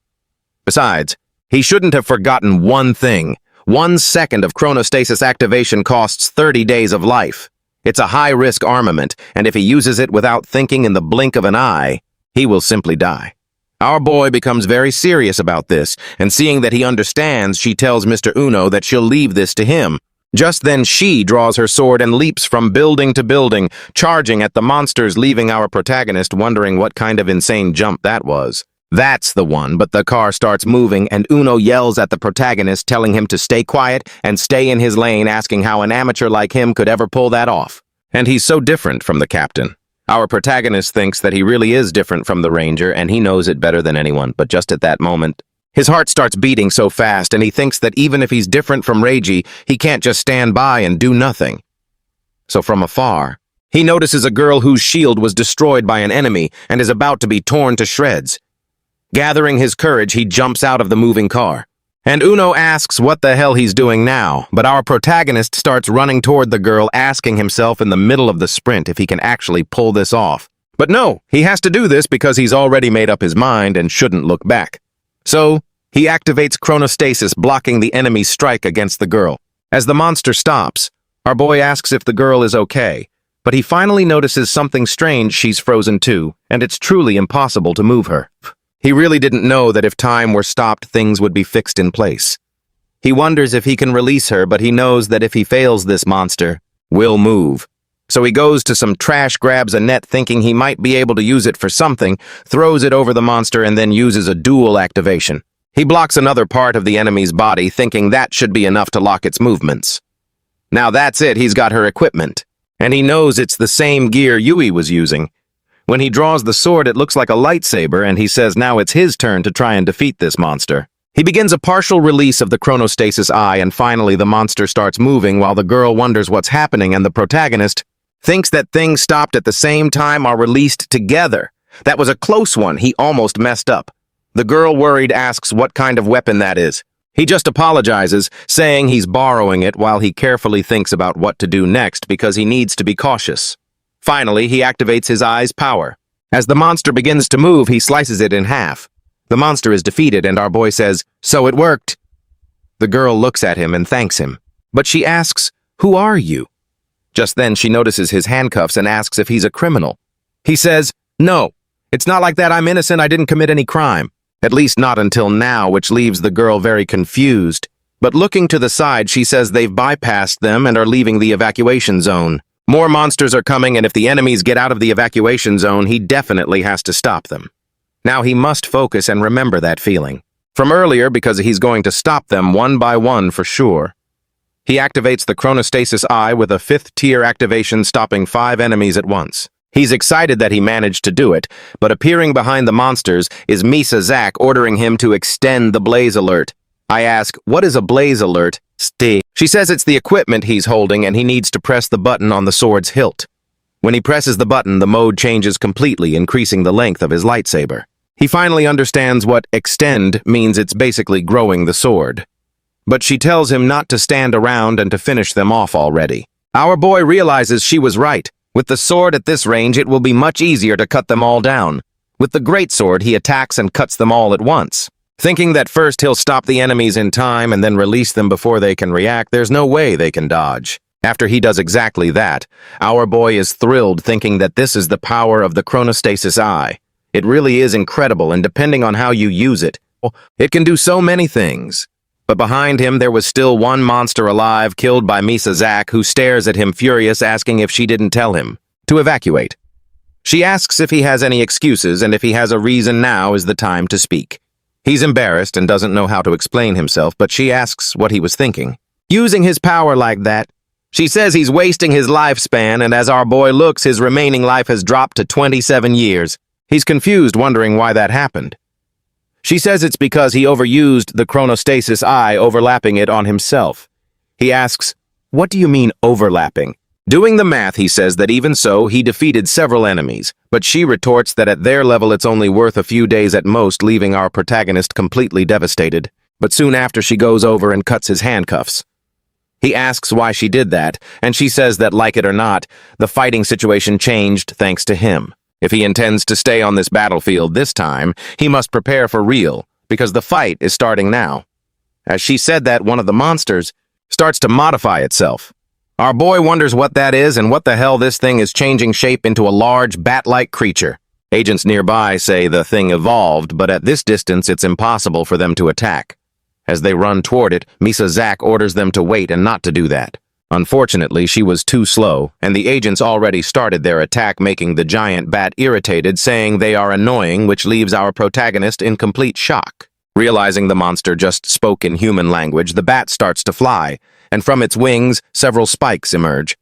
S1: Besides, he shouldn't have forgotten one thing. 1 second of chronostasis activation costs 30 days of life. It's a high-risk armament, and if he uses it without thinking in the blink of an eye, he will simply die. Our boy becomes very serious about this, and seeing that he understands, she tells Mr. Uno that she'll leave this to him. Just then she draws her sword and leaps from building to building, charging at the monsters, leaving our protagonist wondering what kind of insane jump that was. That's the one, but the car starts moving and Uno yells at the protagonist, telling him to stay quiet and stay in his lane, asking how an amateur like him could ever pull that off. And he's so different from the captain. Our protagonist thinks that he really is different from the ranger, and he knows it better than anyone, but just at that moment, his heart starts beating so fast, and he thinks that even if he's different from Reiji, he can't just stand by and do nothing. So from afar, he notices a girl whose shield was destroyed by an enemy and is about to be torn to shreds. Gathering his courage, he jumps out of the moving car. And Uno asks what the hell he's doing now, but our protagonist starts running toward the girl, asking himself in the middle of the sprint if he can actually pull this off. But no, he has to do this because he's already made up his mind and shouldn't look back. So, he activates chronostasis, blocking the enemy's strike against the girl. As the monster stops, our boy asks if the girl is okay, but he finally notices something strange. She's frozen too, and it's truly impossible to move her. He really didn't know that if time were stopped, things would be fixed in place. He wonders if he can release her, but he knows that if he fails, this monster will move. So he goes to some trash, grabs a net thinking he might be able to use it for something, throws it over the monster, and then uses a dual activation. He blocks another part of the enemy's body, thinking that should be enough to lock its movements. Now that's it, he's got her equipment. And he knows it's the same gear Yui was using. When he draws the sword, it looks like a lightsaber, and he says now it's his turn to try and defeat this monster. He begins a partial release of the chronostasis eye, and finally the monster starts moving while the girl wonders what's happening, and the protagonist thinks that things stopped at the same time, are released together. That was a close one. He almost messed up. The girl, worried, asks what kind of weapon that is. He just apologizes, saying he's borrowing it while he carefully thinks about what to do next because he needs to be cautious. Finally, he activates his eye's power. As the monster begins to move, he slices it in half. The monster is defeated, and our boy says, "So it worked." The girl looks at him and thanks him, but she asks, "Who are you?" Just then, she notices his handcuffs and asks if he's a criminal. He says, "No, it's not like that. I'm innocent. I didn't commit any crime. At least not until now," which leaves the girl very confused. But looking to the side, she says they've bypassed them and are leaving the evacuation zone. More monsters are coming, and if the enemies get out of the evacuation zone, he definitely has to stop them. Now he must focus and remember that feeling from earlier, because he's going to stop them one by one for sure. He activates the chronostasis eye with a 5th-tier activation, stopping 5 enemies at once. He's excited that he managed to do it, but appearing behind the monsters is Misa Zack, ordering him to extend the blaze alert. I ask, what is a blaze alert? She says it's the equipment he's holding and he needs to press the button on the sword's hilt. When he presses the button, the mode changes completely, increasing the length of his lightsaber. He finally understands what extend means. It's basically growing the sword. But she tells him not to stand around and to finish them off already. Our boy realizes she was right. With the sword at this range, it will be much easier to cut them all down. With the greatsword, he attacks and cuts them all at once. Thinking that first he'll stop the enemies in time and then release them before they can react, there's no way they can dodge. After he does exactly that, our boy is thrilled, thinking that this is the power of the chronostasis eye. It really is incredible, and depending on how you use it, it can do so many things. But behind him, there was still one monster alive, killed by Misa Zack, who stares at him furious, asking if she didn't tell him to evacuate. She asks if he has any excuses, and if he has a reason, now is the time to speak. He's embarrassed and doesn't know how to explain himself, but she asks what he was thinking. Using his power like that, she says he's wasting his lifespan, and as our boy looks, his remaining life has dropped to 27 years. He's confused, wondering why that happened. She says it's because he overused the chronostasis eye, overlapping it on himself. He asks, "What do you mean overlapping?" Doing the math, he says that even so, he defeated several enemies, but she retorts that at their level it's only worth a few days at most, leaving our protagonist completely devastated. But soon after, she goes over and cuts his handcuffs. He asks why she did that, and she says that, like it or not, the fighting situation changed thanks to him. If he intends to stay on this battlefield this time, he must prepare for real, because the fight is starting now. As she said that, one of the monsters starts to modify itself. Our boy wonders what that is and what the hell this thing is changing shape into a large, bat-like creature. Agents nearby say the thing evolved, but at this distance it's impossible for them to attack. As they run toward it, Misa Zak orders them to wait and not to do that. Unfortunately, she was too slow, and the agents already started their attack, making the giant bat irritated, saying they are annoying, which leaves our protagonist in complete shock. Realizing the monster just spoke in human language, the bat starts to fly, and from its wings, several spikes emerge.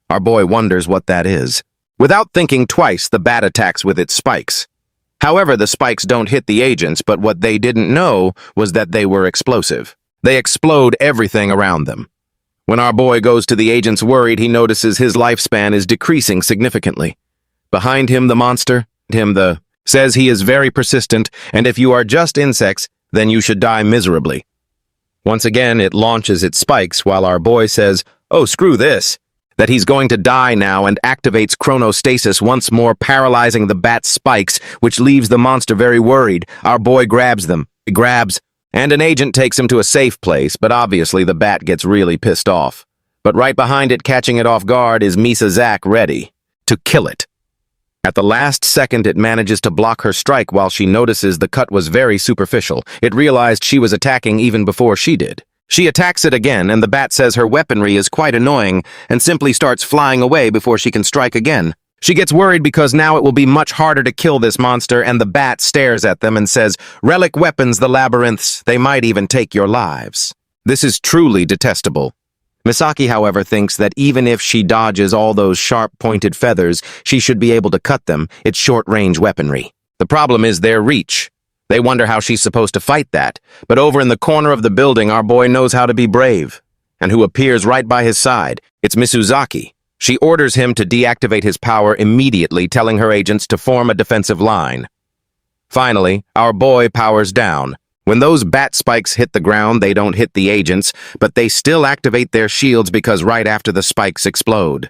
S1: Our boy wonders what that is. Without thinking twice, the bat attacks with its spikes. However, the spikes don't hit the agents, but what they didn't know was that they were explosive. They explode everything around them. When our boy goes to the agents worried, he notices his lifespan is decreasing significantly. Behind him, the monster, says he is very persistent, and if you are just insects, then you should die miserably. Once again, it launches its spikes while our boy says, "Oh, screw this," that he's going to die now and activates chronostasis once more, paralyzing the bat's spikes, which leaves the monster very worried. Our boy grabs them. He grabs, and an agent takes him to a safe place, but obviously the bat gets really pissed off. But right behind it, catching it off guard, is Misa Zak, ready to kill it. At the last second, it manages to block her strike while she notices the cut was very superficial. It realized she was attacking even before she did. She attacks it again, and the bat says her weaponry is quite annoying and simply starts flying away before she can strike again. She gets worried because now it will be much harder to kill this monster, and the bat stares at them and says, "Relic weapons, the labyrinths, they might even take your lives." This is truly detestable. Misaki, however, thinks that even if she dodges all those sharp-pointed feathers, she should be able to cut them. It's short-range weaponry. The problem is their reach. They wonder how she's supposed to fight that, but over in the corner of the building, our boy knows how to be brave. And who appears right by his side? It's Misuzaki. She orders him to deactivate his power immediately, telling her agents to form a defensive line. Finally, our boy powers down. When those bat spikes hit the ground, they don't hit the agents, but they still activate their shields because right after the spikes explode.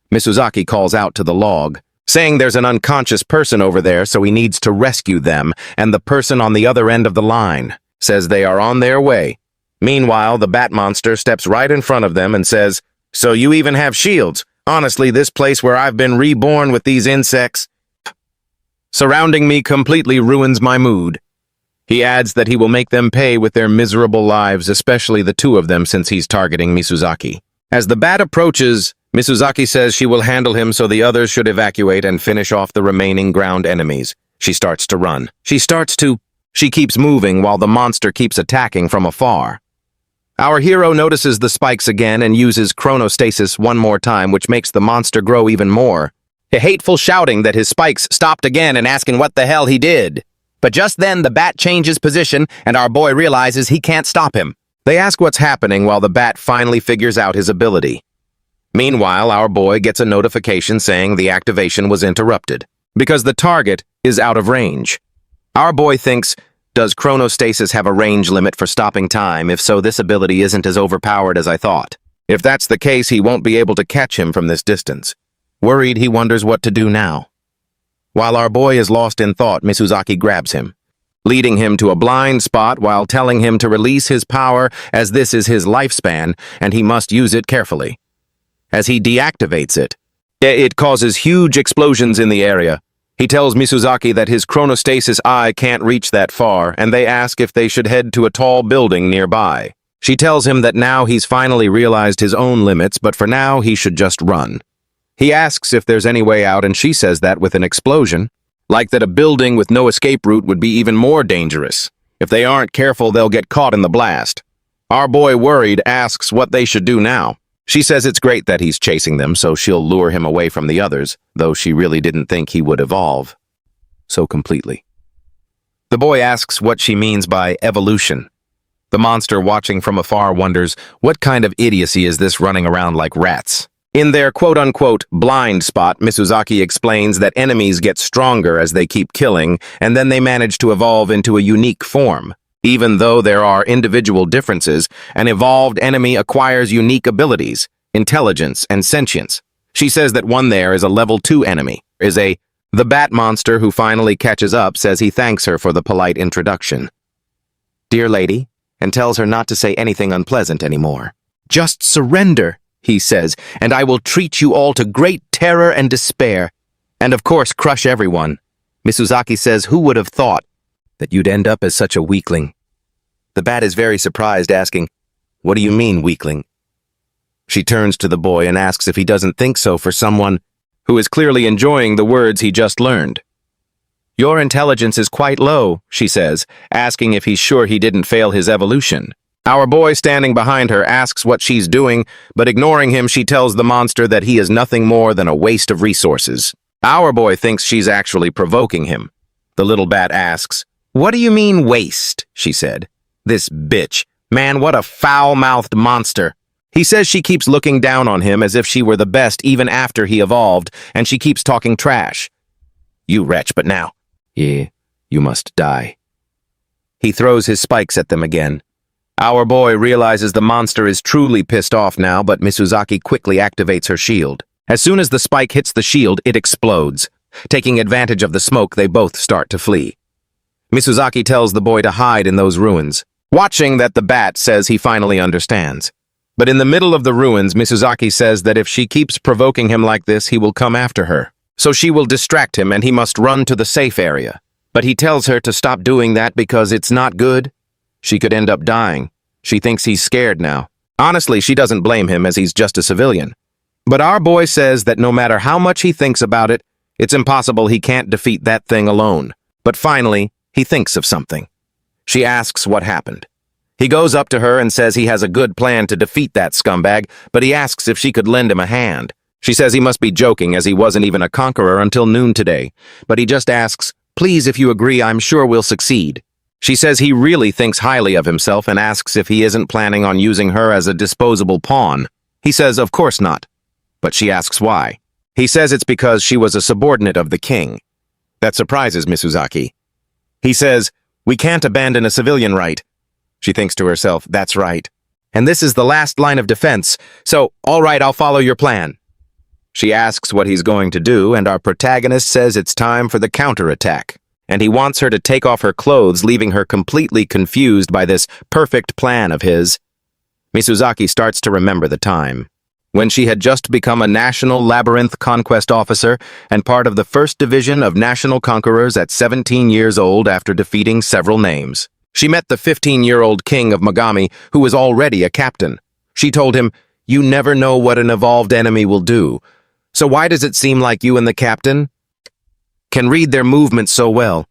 S1: Misuzaki calls out to the log, saying there's an unconscious person over there, so he needs to rescue them, and the person on the other end of the line says they are on their way. Meanwhile, the bat monster steps right in front of them and says, "So you even have shields? Honestly, this place where I've been reborn with these insects surrounding me completely ruins my mood." He adds that he will make them pay with their miserable lives, especially the two of them, since he's targeting Misuzaki. As the bat approaches, Misuzaki says she will handle him, so the others should evacuate and finish off the remaining ground enemies. She starts to run. She keeps moving while the monster keeps attacking from afar. Our hero notices the spikes again and uses chronostasis one more time, which makes the monster grow even more. A hateful shouting that his spikes stopped again and asking what the hell he did. But just then, the bat changes position, and our boy realizes he can't stop him. They ask what's happening while the bat finally figures out his ability. Meanwhile, our boy gets a notification saying the activation was interrupted because the target is out of range. Our boy thinks, does chronostasis have a range limit for stopping time? If so, this ability isn't as overpowered as I thought. If that's the case, he won't be able to catch him from this distance. Worried, he wonders what to do now. While our boy is lost in thought, Misuzaki grabs him, leading him to a blind spot while telling him to release his power as this is his lifespan and he must use it carefully. As he deactivates it, it causes huge explosions in the area. He tells Misuzaki that his chronostasis eye can't reach that far, and they ask if they should head to a tall building nearby. She tells him that now he's finally realized his own limits, but for now he should just run. He asks if there's any way out, and she says that with an explosion, like that a building with no escape route would be even more dangerous. If they aren't careful, they'll get caught in the blast. Our boy, worried, asks what they should do now. She says it's great that he's chasing them, so she'll lure him away from the others, though she really didn't think he would evolve so completely. The boy asks what she means by evolution. The monster, watching from afar, wonders, what kind of idiocy is this running around like rats? In their quote-unquote blind spot, Misuzaki explains that enemies get stronger as they keep killing, and then they manage to evolve into a unique form. Even though there are individual differences, an evolved enemy acquires unique abilities, intelligence, and sentience. She says that one there is a level 2 enemy, The bat monster who finally catches up says he thanks her for the polite introduction. "Dear lady," and tells her not to say anything unpleasant anymore. "Just surrender," he says, "and I will treat you all to great terror and despair. And of course crush everyone." Mizusaki says, "Who would have thought that you'd end up as such a weakling?" The bat is very surprised, asking, "What do you mean, weakling?" She turns to the boy and asks if he doesn't think so for someone who is clearly enjoying the words he just learned. "Your intelligence is quite low," she says, asking if he's sure he didn't fail his evolution. Our boy standing behind her asks what she's doing, but ignoring him, she tells the monster that he is nothing more than a waste of resources. Our boy thinks she's actually provoking him. The little bat asks, "What do you mean waste?" she said. "This bitch. Man, what a foul-mouthed monster." He says she keeps looking down on him as if she were the best even after he evolved, and she keeps talking trash. "You wretch, but now, yeah, you must die." He throws his spikes at them again. Our boy realizes the monster is truly pissed off now, but Mizusaki quickly activates her shield. As soon as the spike hits the shield, it explodes. Taking advantage of the smoke, they both start to flee. Mizusaki tells the boy to hide in those ruins. Watching that, the bat says he finally understands. But in the middle of the ruins, Mizusaki says that if she keeps provoking him like this, he will come after her. So she will distract him and he must run to the safe area. But he tells her to stop doing that because it's not good. She could end up dying. She thinks he's scared now. Honestly, she doesn't blame him as he's just a civilian. But our boy says that no matter how much he thinks about it, it's impossible he can't defeat that thing alone. But finally, he thinks of something. She asks what happened. He goes up to her and says he has a good plan to defeat that scumbag, but he asks if she could lend him a hand. She says he must be joking as he wasn't even a conqueror until noon today, but he just asks, "Please, if you agree, I'm sure we'll succeed." She says he really thinks highly of himself and asks if he isn't planning on using her as a disposable pawn. He says of course not, but she asks why. He says it's because she was a subordinate of the king. That surprises Mizusaki. He says, "We can't abandon a civilian, right?" She thinks to herself, "That's right. And this is the last line of defense, so all right, I'll follow your plan." She asks what he's going to do, and our protagonist says it's time for the counterattack. And he wants her to take off her clothes, leaving her completely confused by this perfect plan of his. Mizusaki starts to remember the time when she had just become a National Labyrinth Conquest officer and part of the 1st Division of National Conquerors at 17 years old after defeating several names. She met the 15-year-old king of Megami, who was already a captain. She told him, "You never know what an evolved enemy will do. So why does it seem like you and the captain can read their movements so well?"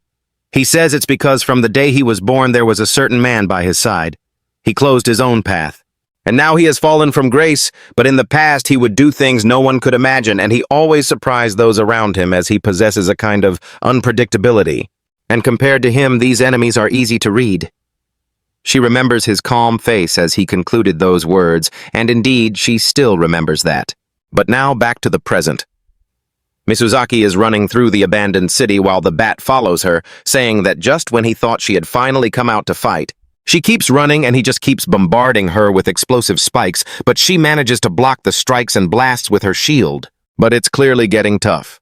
S1: He says it's because from the day he was born there was a certain man by his side. He closed his own path. And now he has fallen from grace, but in the past he would do things no one could imagine, and he always surprised those around him as he possesses a kind of unpredictability. And compared to him, these enemies are easy to read. She remembers his calm face as he concluded those words, and indeed, she still remembers that. But now back to the present. Mizusaki is running through the abandoned city while the bat follows her, saying that just when he thought she had finally come out to fight, she keeps running and he just keeps bombarding her with explosive spikes, but she manages to block the strikes and blasts with her shield. But it's clearly getting tough.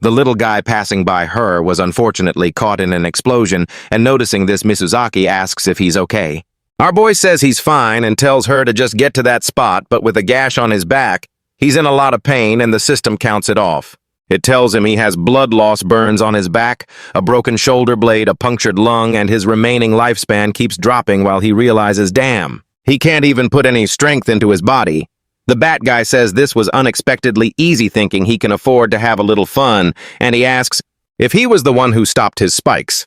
S1: The little guy passing by her was unfortunately caught in an explosion, and noticing this, Mizusaki asks if he's okay. Our boy says he's fine and tells her to just get to that spot, but with a gash on his back, he's in a lot of pain and the system counts it off. It tells him he has blood loss burns on his back, a broken shoulder blade, a punctured lung, and his remaining lifespan keeps dropping while he realizes, damn, he can't even put any strength into his body. The bat guy says this was unexpectedly easy, thinking he can afford to have a little fun, and he asks if he was the one who stopped his spikes.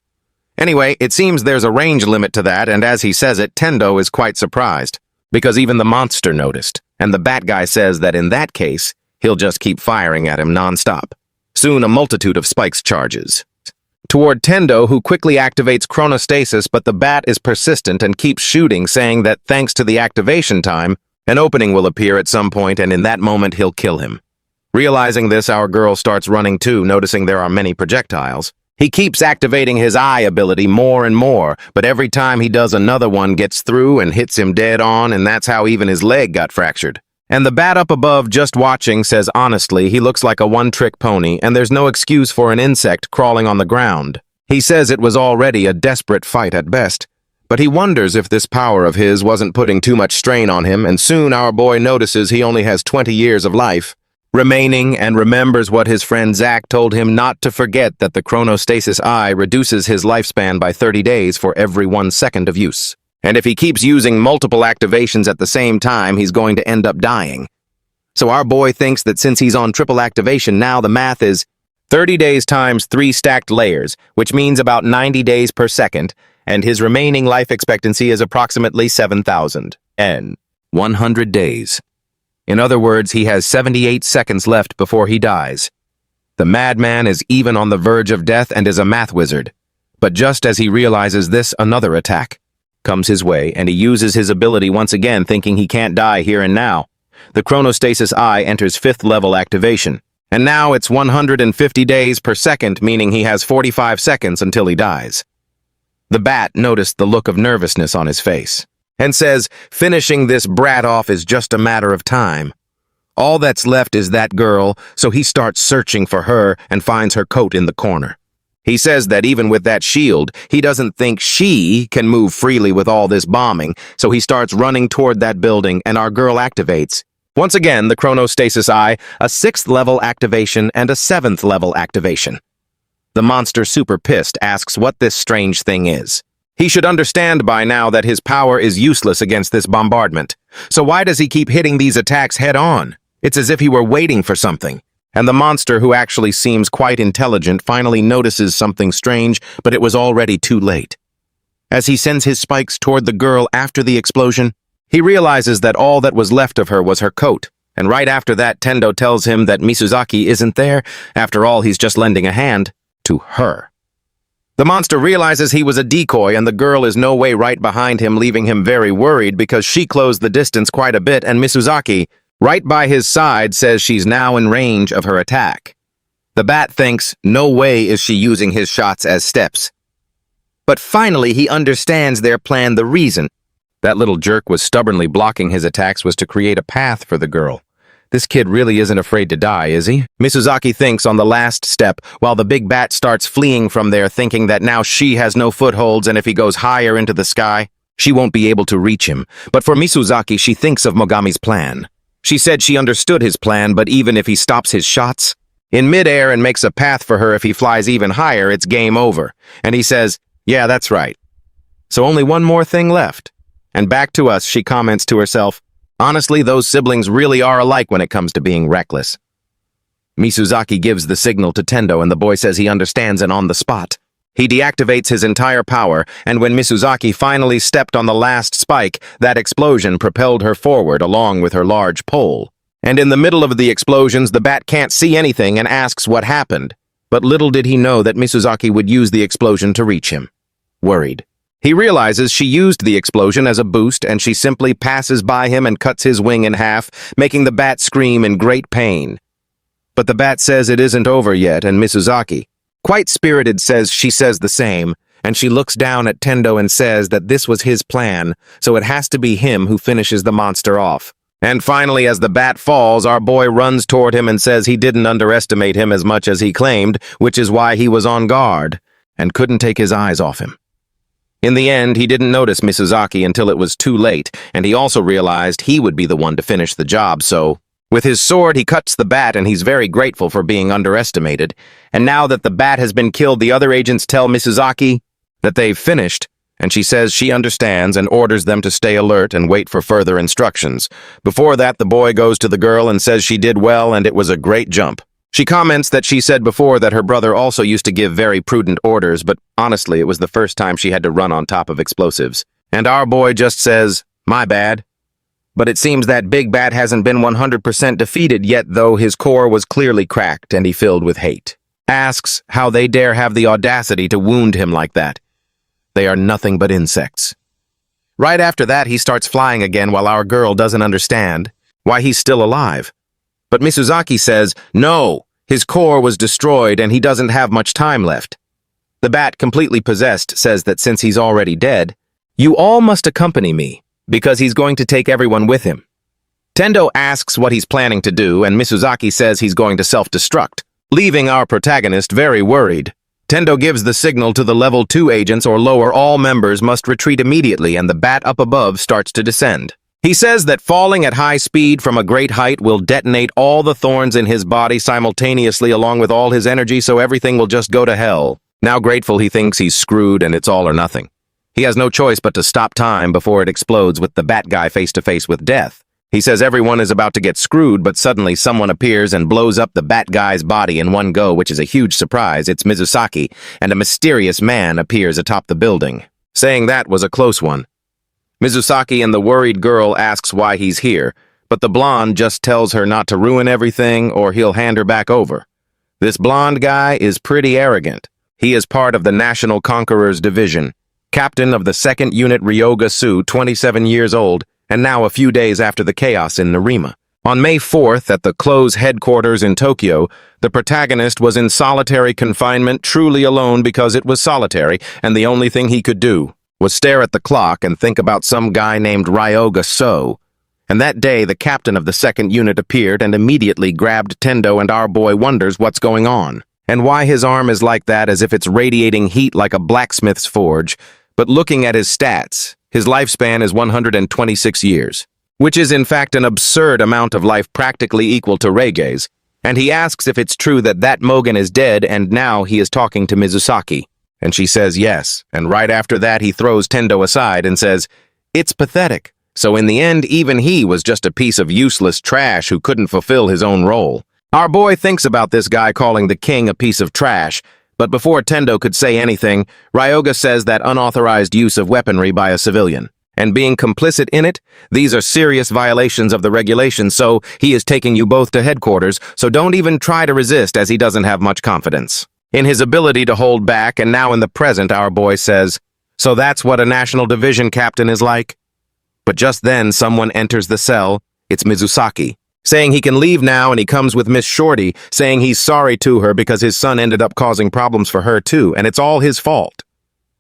S1: Anyway, it seems there's a range limit to that, and as he says it, Tendo is quite surprised, because even the monster noticed, and the bat guy says that in that case, he'll just keep firing at him non-stop. Soon a multitude of spikes charges toward Tendo, who quickly activates chronostasis, but the bat is persistent and keeps shooting, saying that thanks to the activation time, an opening will appear at some point, and in that moment he'll kill him. Realizing this, our girl starts running too, noticing there are many projectiles. He keeps activating his eye ability more and more, but every time he does, another one gets through and hits him dead on, and that's how even his leg got fractured. And the bat up above just watching says honestly he looks like a one-trick pony, and there's no excuse for an insect crawling on the ground. He says it was already a desperate fight at best, but he wonders if this power of his wasn't putting too much strain on him, and soon our boy notices he only has 20 years of life remaining and remembers what his friend Zach told him not to forget, that the chronostasis eye reduces his lifespan by 30 days for every 1 second of use. And if he keeps using multiple activations at the same time, he's going to end up dying. So our boy thinks that since he's on triple activation now, the math is 30 days times 3 stacked layers, which means about 90 days per second, and his remaining life expectancy is approximately 7,100 days. In other words, he has 78 seconds left before he dies. The madman is even on the verge of death and is a math wizard. But just as he realizes this, another attack comes his way, and he uses his ability once again, thinking he can't die here and now. The chronostasis eye enters 5th level activation, and now it's 150 days per second, meaning he has 45 seconds until he dies. The bat noticed the look of nervousness on his face and says, finishing this brat off is just a matter of time. All that's left is that girl, so he starts searching for her and finds her coat in the corner. He says that even with that shield, he doesn't think she can move freely with all this bombing, so he starts running toward that building, and our girl activates. Once again, the chronostasis eye, a 6th level activation and a 7th level activation. The monster, super pissed, asks what this strange thing is. He should understand by now that his power is useless against this bombardment. So why does he keep hitting these attacks head on? It's as if he were waiting for something. And the monster, who actually seems quite intelligent, finally notices something strange, but it was already too late. As he sends his spikes toward the girl after the explosion, he realizes that all that was left of her was her coat. And right after that, Tendo tells him that Misuzaki isn't there. After all, he's just lending a hand to her. The monster realizes he was a decoy, and the girl is no way right behind him, leaving him very worried because she closed the distance quite a bit, and Misuzaki, right by his side, says she's now in range of her attack. The bat thinks no way is she using his shots as steps. But finally he understands their plan. The reason that little jerk was stubbornly blocking his attacks was to create a path for the girl. This kid really isn't afraid to die, is he? Misuzaki thinks on the last step, while the big bat starts fleeing from there, thinking that now she has no footholds, and if he goes higher into the sky, she won't be able to reach him. But for Misuzaki, she thinks of Mogami's plan. She said she understood his plan, but even if he stops his shots in midair and makes a path for her, if he flies even higher, it's game over. And he says, yeah, that's right. So only one more thing left. And back to us, she comments to herself, honestly, those siblings really are alike when it comes to being reckless. Misuzaki gives the signal to Tendo, and the boy says he understands, and on the spot, he deactivates his entire power, and when Misuzaki finally stepped on the last spike, that explosion propelled her forward along with her large pole. And in the middle of the explosions, the bat can't see anything and asks what happened. But little did he know that Misuzaki would use the explosion to reach him. Worried, he realizes she used the explosion as a boost, and she simply passes by him and cuts his wing in half, making the bat scream in great pain. But the bat says it isn't over yet, and Misuzaki, quite spirited, says she says the same, and she looks down at Tendo and says that this was his plan, so it has to be him who finishes the monster off. And finally, as the bat falls, our boy runs toward him and says he didn't underestimate him as much as he claimed, which is why he was on guard and couldn't take his eyes off him. In the end, he didn't notice Misuzaki until it was too late, and he also realized he would be the one to finish the job, so with his sword, he cuts the bat, and he's very grateful for being underestimated. And now that the bat has been killed, the other agents tell Misuzaki that they've finished, and she says she understands and orders them to stay alert and wait for further instructions. Before that, the boy goes to the girl and says she did well and it was a great jump. She comments that she said before that her brother also used to give very prudent orders, but honestly, it was the first time she had to run on top of explosives. And our boy just says, my bad. But it seems that Big Bat hasn't been 100% defeated yet, though his core was clearly cracked and he filled with hate. Asks how they dare have the audacity to wound him like that. They are nothing but insects. Right after that, he starts flying again while our girl doesn't understand why he's still alive. But Misuzaki says, no, his core was destroyed and he doesn't have much time left. The bat, completely possessed, says that since he's already dead, you all must accompany me, because he's going to take everyone with him. Tendo asks what he's planning to do, and Mizusaki says he's going to self-destruct, leaving our protagonist very worried. Tendo gives the signal to the level 2 agents or lower. All members must retreat immediately, and the bat up above starts to descend. He says that falling at high speed from a great height will detonate all the thorns in his body simultaneously along with all his energy, so everything will just go to hell. Now grateful, he thinks he's screwed and it's all or nothing. He has no choice but to stop time before it explodes with the bat guy face to face with death. He says everyone is about to get screwed, but suddenly someone appears and blows up the bat guy's body in one go, which is a huge surprise. It's Mizusaki, and a mysterious man appears atop the building. Saying that was a close one. Mizusaki and the worried girl asks why he's here, but the blonde just tells her not to ruin everything or he'll hand her back over. This blonde guy is pretty arrogant. He is part of the National Conquerors Division, captain of the 2nd Unit Ryoga Su, 27 years old, and now a few days after the chaos in Narima. On May 4th, at the close headquarters in Tokyo, the protagonist was in solitary confinement, truly alone because it was solitary, and the only thing he could do was stare at the clock and think about some guy named Ryoga So. And that day, the captain of the 2nd Unit appeared and immediately grabbed Tendo, and our boy wonders what's going on, and why his arm is like that, as if it's radiating heat like a blacksmith's forge. But looking at his stats, his lifespan is 126 years, which is in fact an absurd amount of life, practically equal to Reige's, and he asks if it's true that Mogen is dead, and now he is talking to Mizusaki. And she says yes, and right after that he throws Tendo aside and says, "It's pathetic." So in the end, even he was just a piece of useless trash who couldn't fulfill his own role. Our boy thinks about this guy calling the king a piece of trash, but before Tendo could say anything, Ryoga says that unauthorized use of weaponry by a civilian, and being complicit in it, these are serious violations of the regulations, so he is taking you both to headquarters, so don't even try to resist, as he doesn't have much confidence in his ability to hold back. And now in the present, our boy says, "So that's what a national division captain is like?" But just then, someone enters the cell. It's Mizusaki, saying he can leave now, and he comes with Miss Shorty, saying he's sorry to her because his son ended up causing problems for her too, and it's all his fault.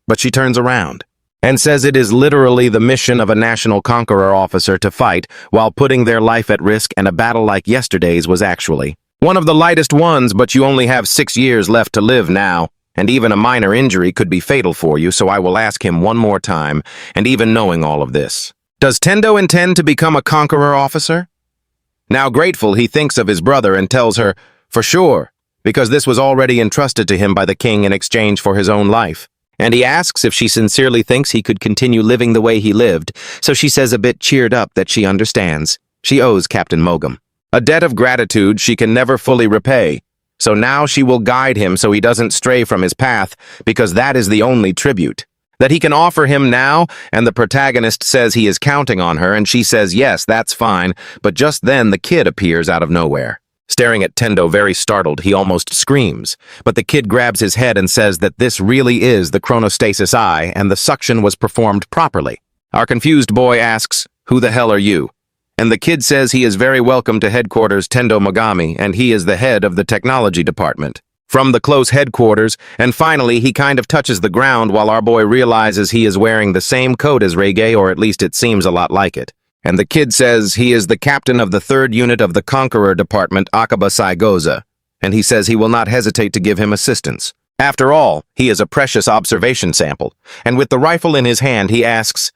S1: But she turns around and says it is literally the mission of a National Conqueror officer to fight while putting their life at risk, and a battle like yesterday's was actually one of the lightest ones, but you only have 6 years left to live now, and even a minor injury could be fatal for you, so I will ask him one more time, and even knowing all of this, does Tendo intend to become a Conqueror officer? Now grateful, he thinks of his brother and tells her, for sure, because this was already entrusted to him by the king in exchange for his own life. And he asks if she sincerely thinks he could continue living the way he lived, so she says a bit cheered up that she understands. She owes Captain Mogum a debt of gratitude she can never fully repay, so now she will guide him so he doesn't stray from his path, because that is the only tribute that he can offer him now. And the protagonist says he is counting on her, and she says yes, that's fine, but just then the kid appears out of nowhere. Staring at Tendo, very startled, he almost screams, but the kid grabs his head and says that this really is the chronostasis eye, and the suction was performed properly. Our confused boy asks, "Who the hell are you?" And the kid says he is very welcome to headquarters Tendo Mogami, and he is the head of the technology department from the close headquarters. And finally, he kind of touches the ground while our boy realizes he is wearing the same coat as Reige, or at least it seems a lot like it. And the kid says he is the captain of the 3rd Unit of the Conqueror Department, Akaba Saigoza, and he says he will not hesitate to give him assistance. After all, he is a precious observation sample, and with the rifle in his hand, he asks,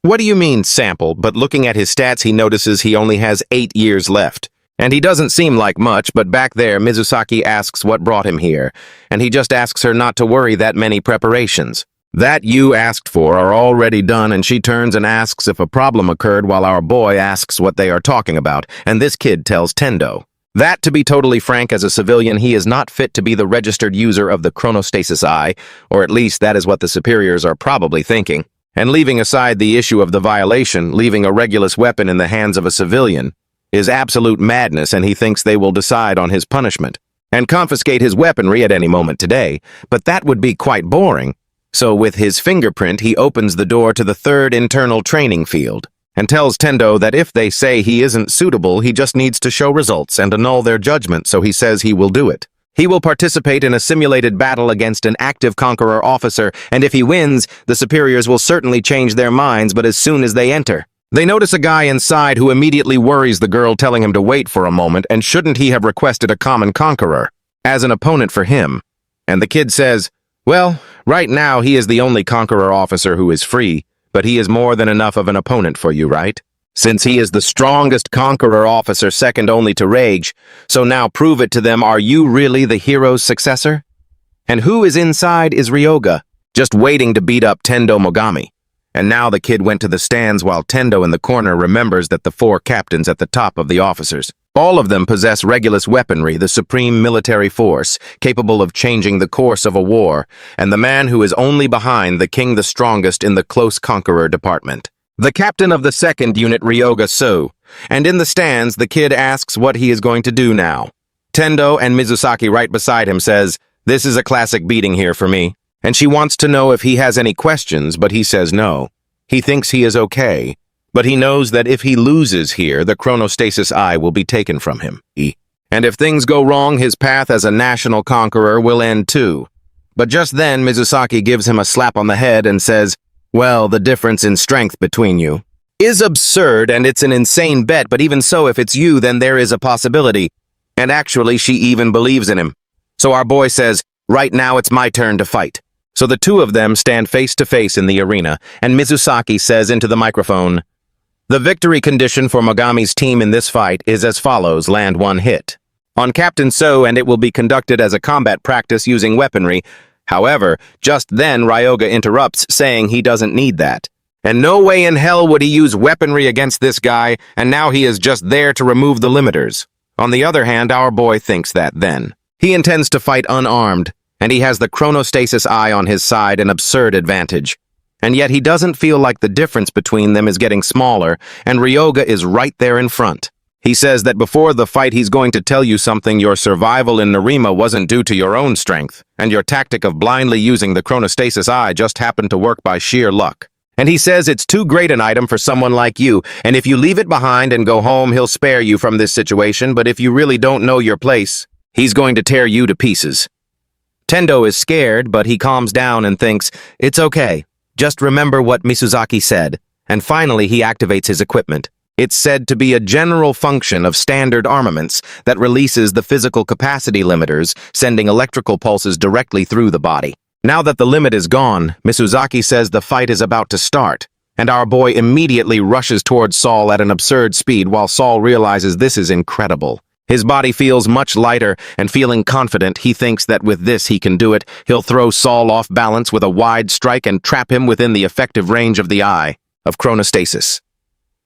S1: "What do you mean, sample?" But looking at his stats, he notices he only has 8 years left. And he doesn't seem like much, but back there, Mizusaki asks what brought him here, and he just asks her not to worry that many preparations that you asked for are already done, and she turns and asks if a problem occurred while our boy asks what they are talking about, and this kid tells Tendo that, to be totally frank, as a civilian, he is not fit to be the registered user of the chronostasis eye, or at least that is what the superiors are probably thinking. And leaving aside the issue of the violation, leaving a Regulus weapon in the hands of a civilian is absolute madness, and he thinks they will decide on his punishment and confiscate his weaponry at any moment today, but that would be quite boring. So with his fingerprint, he opens the door to the 3rd internal training field and tells Tendo that if they say he isn't suitable, he just needs to show results and annul their judgment, so he says he will do it. He will participate in a simulated battle against an active conqueror officer, and if he wins, the superiors will certainly change their minds, but as soon as they enter. They notice a guy inside who immediately worries the girl, telling him to wait for a moment, and shouldn't he have requested a common conqueror as an opponent for him? And the kid says, well, right now he is the only conqueror officer who is free, but he is more than enough of an opponent for you, right? Since he is the strongest conqueror officer, second only to Rage, so now prove it to them, are you really the hero's successor? And who is inside is Ryoga, just waiting to beat up Tendo Mogami. And now the kid went to the stands while Tendo in the corner remembers that the 4 captains at the top of the officers. All of them possess Regulus weaponry, the supreme military force, capable of changing the course of a war, and the man who is only behind the king the strongest in the close conqueror department. The captain of the 2nd unit, Ryoga So, and in the stands, the kid asks what he is going to do now. Tendo and Mizusaki right beside him says, this is a classic beating here for me, and she wants to know if he has any questions, but he says no. He thinks he is okay, but he knows that if he loses here, the chronostasis eye will be taken from him. And if things go wrong, his path as a national conqueror will end too. But just then, Mizusaki gives him a slap on the head and says, well, the difference in strength between you is absurd, and it's an insane bet, but even so, if it's you, then there is a possibility. And actually, she even believes in him. So our boy says, right now it's my turn to fight. So the 2 of them stand face to face in the arena, and Mizusaki says into the microphone, the victory condition for Mogami's team in this fight is as follows: land 1 hit on Captain So, and it will be conducted as a combat practice using weaponry. However, just then Ryoga interrupts, saying he doesn't need that. And no way in hell would he use weaponry against this guy, and now he is just there to remove the limiters. On the other hand, our boy thinks that then. He intends to fight unarmed, and he has the chronostasis eye on his side, an absurd advantage. And yet he doesn't feel like the difference between them is getting smaller, and Ryoga is right there in front. He says that before the fight he's going to tell you something: your survival in Nerima wasn't due to your own strength, and your tactic of blindly using the chronostasis eye just happened to work by sheer luck. And he says it's too great an item for someone like you, and if you leave it behind and go home, he'll spare you from this situation, but if you really don't know your place, he's going to tear you to pieces. Tendo is scared, but he calms down and thinks, it's okay, just remember what Mizusaki said, and finally he activates his equipment. It's said to be a general function of standard armaments that releases the physical capacity limiters, sending electrical pulses directly through the body. Now that the limit is gone, Mizusaki says the fight is about to start, and our boy immediately rushes towards Saul at an absurd speed while Saul realizes this is incredible. His body feels much lighter, and feeling confident, he thinks that with this he can do it. He'll throw Saul off balance with a wide strike and trap him within the effective range of the eye of chronostasis.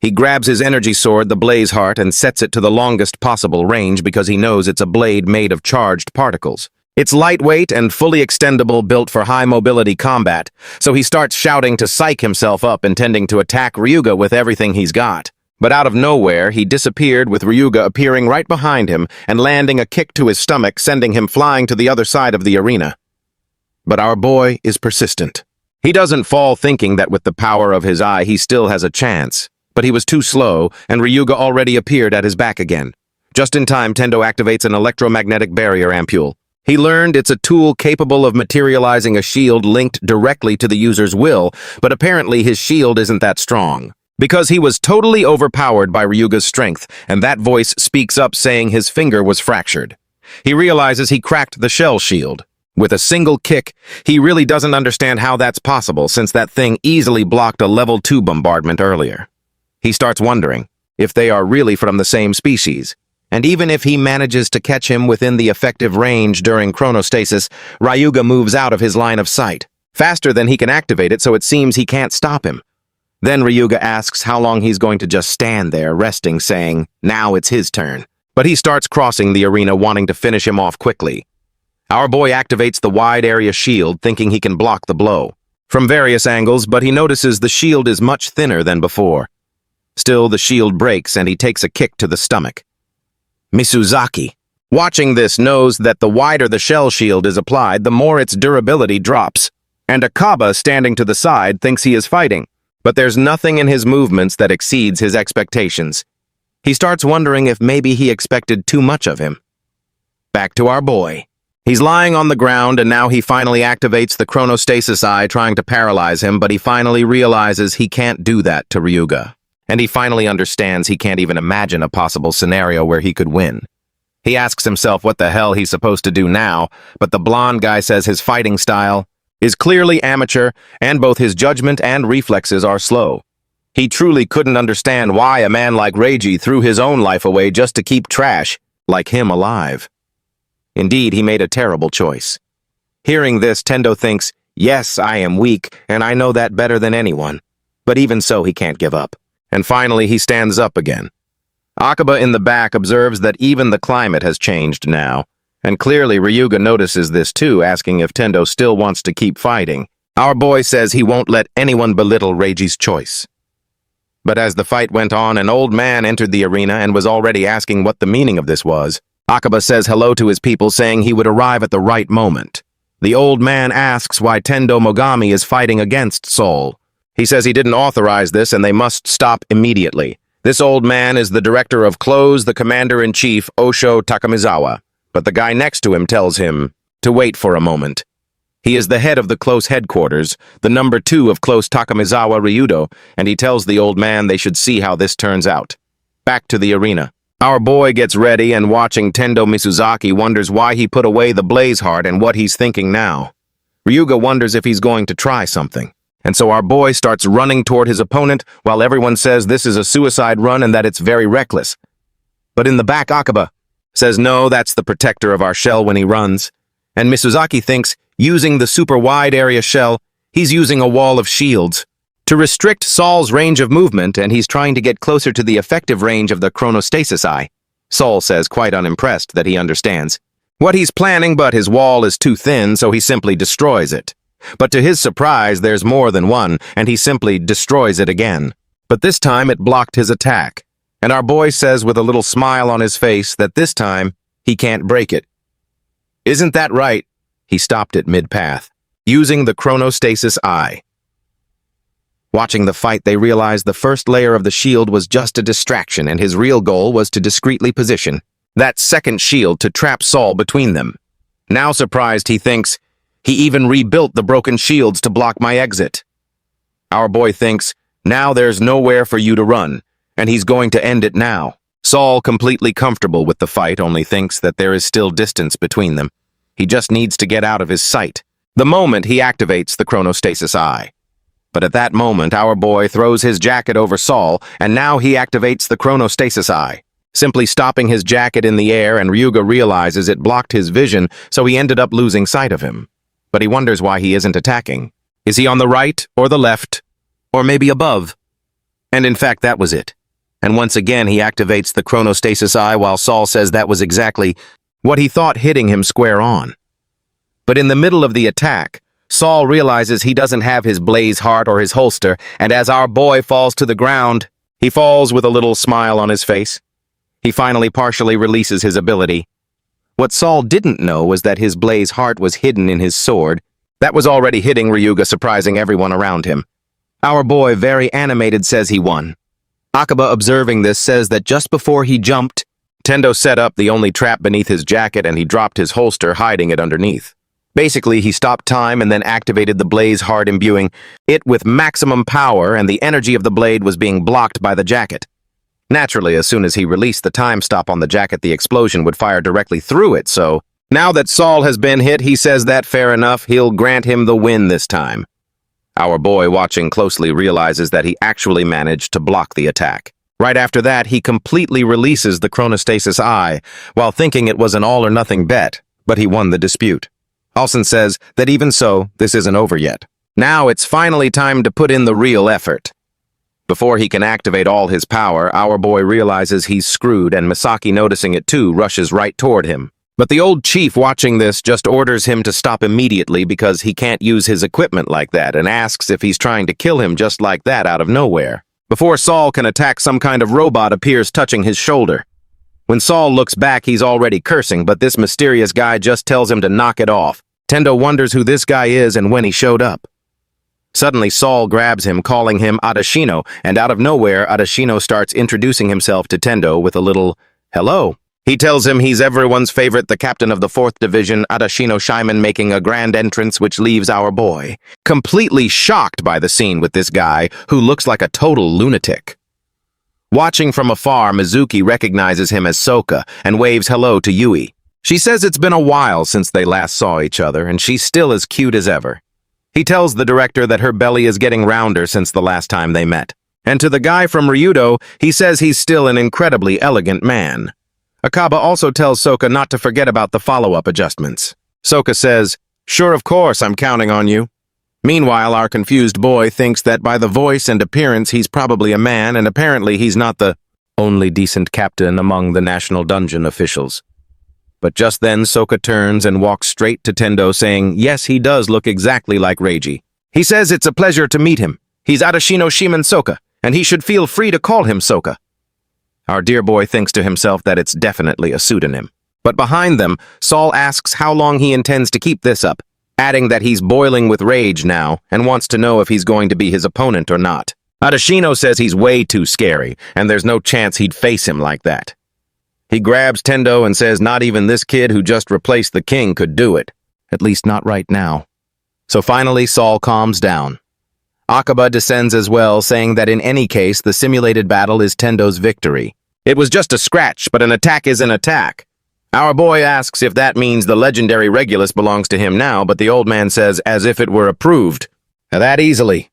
S1: He grabs his energy sword, the Blaze Heart, and sets it to the longest possible range because he knows it's a blade made of charged particles. It's lightweight and fully extendable, built for high-mobility combat, so he starts shouting to psych himself up, intending to attack Ryuga with everything he's got. But out of nowhere, he disappeared, with Ryuga appearing right behind him and landing a kick to his stomach, sending him flying to the other side of the arena. But our boy is persistent. He doesn't fall, thinking that with the power of his eye he still has a chance. But he was too slow, and Ryuga already appeared at his back again. Just in time, Tendo activates an electromagnetic barrier ampule. He learned it's a tool capable of materializing a shield linked directly to the user's will, but apparently his shield isn't that strong. Because he was totally overpowered by Ryuga's strength, and that voice speaks up saying his finger was fractured. He realizes he cracked the shell shield. With a single kick, he really doesn't understand how that's possible, since that thing easily blocked a level 2 bombardment earlier. He starts wondering if they are really from the same species, and even if he manages to catch him within the effective range during chronostasis, Ryuga moves out of his line of sight, faster than he can activate it, so it seems he can't stop him. Then Ryuga asks how long he's going to just stand there, resting, saying, now it's his turn. But he starts crossing the arena, wanting to finish him off quickly. Our boy activates the wide area shield, thinking he can block the blow from various angles, but he notices the shield is much thinner than before. Still, the shield breaks, and he takes a kick to the stomach. Mizusaki, watching this, knows that the wider the shell shield is applied, the more its durability drops. And Akaba, standing to the side, thinks he is fighting, but there's nothing in his movements that exceeds his expectations. He starts wondering if maybe he expected too much of him. Back to our boy. He's lying on the ground, and now he finally activates the chronostasis eye, trying to paralyze him, but he finally realizes he can't do that to Ryuga. And he finally understands he can't even imagine a possible scenario where he could win. He asks himself what the hell he's supposed to do now, but the blonde guy says his fighting style is clearly amateur, and both his judgment and reflexes are slow. He truly couldn't understand why a man like Reiji threw his own life away just to keep trash like him alive. Indeed, he made a terrible choice. Hearing this, Tendo thinks, yes, I am weak, and I know that better than anyone. But even so, he can't give up. And finally, he stands up again. Akaba in the back observes that even the climate has changed now, and clearly Ryuga notices this too, asking if Tendo still wants to keep fighting. Our boy says he won't let anyone belittle Reiji's choice. But as the fight went on, an old man entered the arena and was already asking what the meaning of this was. Akaba says hello to his people, saying he would arrive at the right moment. The old man asks why Tendo Mogami is fighting against Sol. He says he didn't authorize this and they must stop immediately. This old man is the director of Close, the commander-in-chief, Osho Takamizawa. But the guy next to him tells him to wait for a moment. He is the head of the Close headquarters, the number 2 of Close Takamizawa Ryudo, and he tells the old man they should see how this turns out. Back to the arena. Our boy gets ready, and watching Tendo Misuzaki wonders why he put away the blaze heart and what he's thinking now. Ryuga wonders if he's going to try something. And so our boy starts running toward his opponent while everyone says this is a suicide run and that it's very reckless. But in the back, Akaba says no, that's the protector of our shell when he runs. And Misuzaki thinks, using the super wide area shell, he's using a wall of shields to restrict Sol's range of movement, and he's trying to get closer to the effective range of the chronostasis eye. Sol says, quite unimpressed, that he understands what he's planning, but his wall is too thin, so he simply destroys it. But to his surprise, there's more than one, and he simply destroys it again. But this time it blocked his attack, and our boy says with a little smile on his face that this time he can't break it. Isn't that right? He stopped it mid-path, using the chronostasis eye. Watching the fight, they realized the first layer of the shield was just a distraction, and his real goal was to discreetly position that second shield to trap Sol between them. Now surprised, he thinks, he even rebuilt the broken shields to block my exit. Our boy thinks, now there's nowhere for you to run, and he's going to end it now. Sol, completely comfortable with the fight, only thinks that there is still distance between them. He just needs to get out of his sight. The moment he activates the chronostasis eye. But at that moment, our boy throws his jacket over Sol, and now he activates the chronostasis eye, simply stopping his jacket in the air, and Ryuga realizes it blocked his vision, so he ended up losing sight of him. But he wonders why he isn't attacking. Is he on the right or the left? Or maybe above? And in fact, that was it. And once again, he activates the chronostasis eye while Sol says that was exactly what he thought, hitting him square on. But in the middle of the attack, Sol realizes he doesn't have his blaze heart or his holster, and as our boy falls to the ground, he falls with a little smile on his face. He finally partially releases his ability. What Sol didn't know was that his blaze heart was hidden in his sword. That was already hitting Ryuga, surprising everyone around him. Our boy, very animated, says he won. Akaba, observing this, says that just before he jumped, Tendo set up the only trap beneath his jacket and he dropped his holster, hiding it underneath. Basically, he stopped time and then activated the blaze heart, imbuing it with maximum power, and the energy of the blade was being blocked by the jacket. Naturally, as soon as he released the time stop on the jacket, the explosion would fire directly through it, so now that Sol has been hit, he says that fair enough, he'll grant him the win this time. Our boy, watching closely, realizes that he actually managed to block the attack. Right after that, he completely releases the chronostasis eye, while thinking it was an all-or-nothing bet, but he won the dispute. Alson says that even so, this isn't over yet. Now it's finally time to put in the real effort. Before he can activate all his power, our boy realizes he's screwed, and Misaki, noticing it too, rushes right toward him. But the old chief, watching this, just orders him to stop immediately because he can't use his equipment like that, and asks if he's trying to kill him just like that out of nowhere. Before Sol can attack, some kind of robot appears, touching his shoulder. When Sol looks back, he's already cursing, but this mysterious guy just tells him to knock it off. Tendo wonders who this guy is and when he showed up. Suddenly, Sol grabs him, calling him Adashino, and out of nowhere, Adashino starts introducing himself to Tendo with a little, "Hello." He tells him he's everyone's favorite, the captain of the 4th Division, Adashino Shiman, making a grand entrance, which leaves our boy completely shocked by the scene with this guy who looks like a total lunatic. Watching from afar, Mizuki recognizes him as Soka and waves hello to Yui. She says it's been a while since they last saw each other, and she's still as cute as ever. He tells the director that her belly is getting rounder since the last time they met. And to the guy from Ryudo, he says he's still an incredibly elegant man. Akaba also tells Soka not to forget about the follow-up adjustments. Soka says, "Sure, of course, I'm counting on you." Meanwhile, our confused boy thinks that by the voice and appearance he's probably a man, and apparently he's not the only decent captain among the National Dungeon officials. But just then, Soka turns and walks straight to Tendo, saying, yes, he does look exactly like Reiji. He says it's a pleasure to meet him. He's Adashino Shiman Soka, and he should feel free to call him Soka. Our dear boy thinks to himself that it's definitely a pseudonym. But behind them, Saul asks how long he intends to keep this up, adding that he's boiling with rage now and wants to know if he's going to be his opponent or not. Adashino says he's way too scary, and there's no chance he'd face him like that. He grabs Tendo and says not even this kid who just replaced the king could do it, at least not right now. So finally, Saul calms down. Akaba descends as well, saying that in any case, the simulated battle is Tendo's victory. It was just a scratch, but an attack is an attack. Our boy asks if that means the legendary Regulus belongs to him now, but the old man says as if it were approved. That easily.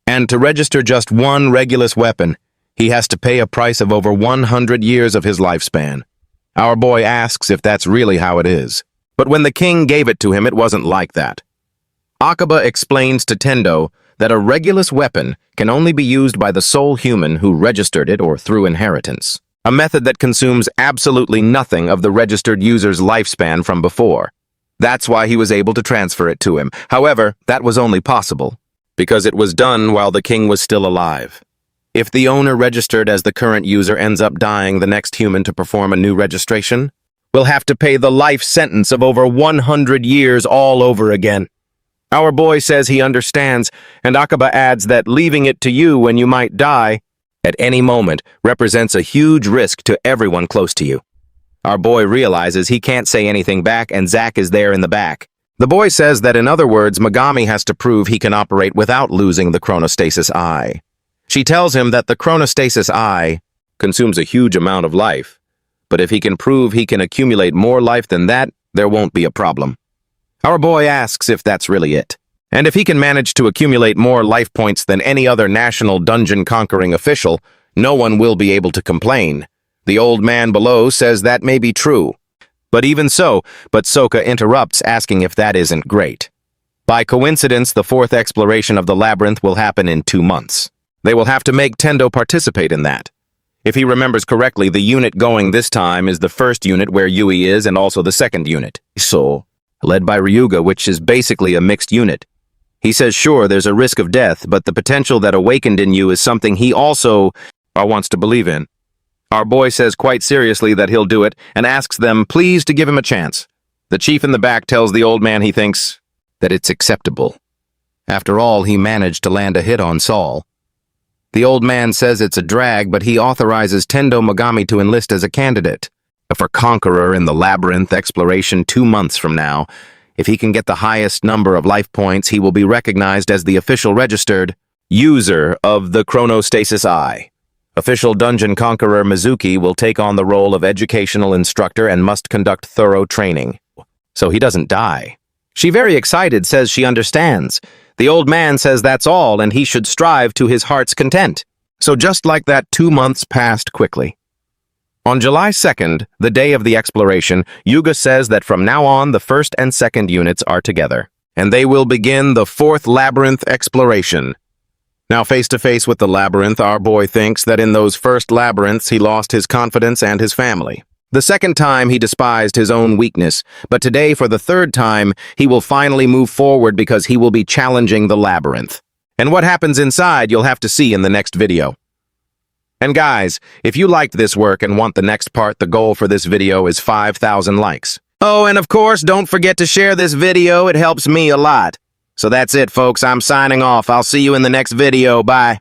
S1: And to register just one Regulus weapon, he has to pay a price of over 100 years of his lifespan. Our boy asks if that's really how it is. But when the king gave it to him, it wasn't like that. Akaba explains to Tendo that a Regulus weapon can only be used by the sole human who registered it or through inheritance, a method that consumes absolutely nothing of the registered user's lifespan from before. That's why he was able to transfer it to him. However, that was only possible because it was done while the king was still alive. If the owner registered as the current user ends up dying, the next human to perform a new registration will have to pay the life sentence of over 100 years all over again. Our boy says he understands, and Akaba adds that leaving it to you when you might die at any moment represents a huge risk to everyone close to you. Our boy realizes he can't say anything back, and Zack is there in the back. The boy says that in other words, Megami has to prove he can operate without losing the chronostasis eye. She tells him that the chronostasis eye consumes a huge amount of life, but if he can prove he can accumulate more life than that, there won't be a problem. Our boy asks if that's really it, and if he can manage to accumulate more life points than any other national dungeon-conquering official, no one will be able to complain. The old man below says that may be true. But even so, Soka interrupts, asking if that isn't great. By coincidence, the 4th exploration of the labyrinth will happen in 2 months. They will have to make Tendo participate in that. If he remembers correctly, the unit going this time is the first unit where Yui is and also the second unit, So, led by Ryuga, which is basically a mixed unit. He says sure, there's a risk of death, but the potential that awakened in you is something he also wants to believe in. Our boy says quite seriously that he'll do it and asks them please to give him a chance. The chief in the back tells the old man he thinks that it's acceptable. After all, he managed to land a hit on Saul. The old man says it's a drag, but he authorizes Tendo Megami to enlist as a candidate for Conqueror in the Labyrinth exploration 2 months from now. If he can get the highest number of life points, he will be recognized as the official registered user of the Chronostasis Eye. Official Dungeon Conqueror Mizuki will take on the role of educational instructor and must conduct thorough training, so he doesn't die. She, very excited, says she understands. The old man says that's all, and he should strive to his heart's content. So just like that, 2 months passed quickly. On July 2nd, the day of the exploration, Yuga says that from now on, the 1st and 2nd units are together, and they will begin the 4th labyrinth exploration. Now, face to face with the labyrinth, our boy thinks that in those first labyrinths, he lost his confidence and his family. The second time, he despised his own weakness, but today, for the 3rd time, he will finally move forward because he will be challenging the labyrinth. And what happens inside, you'll have to see in the next video. And guys, if you liked this work and want the next part, the goal for this video is 5,000 likes. Oh, and of course, don't forget to share this video. It helps me a lot. So that's it, folks. I'm signing off. I'll see you in the next video. Bye.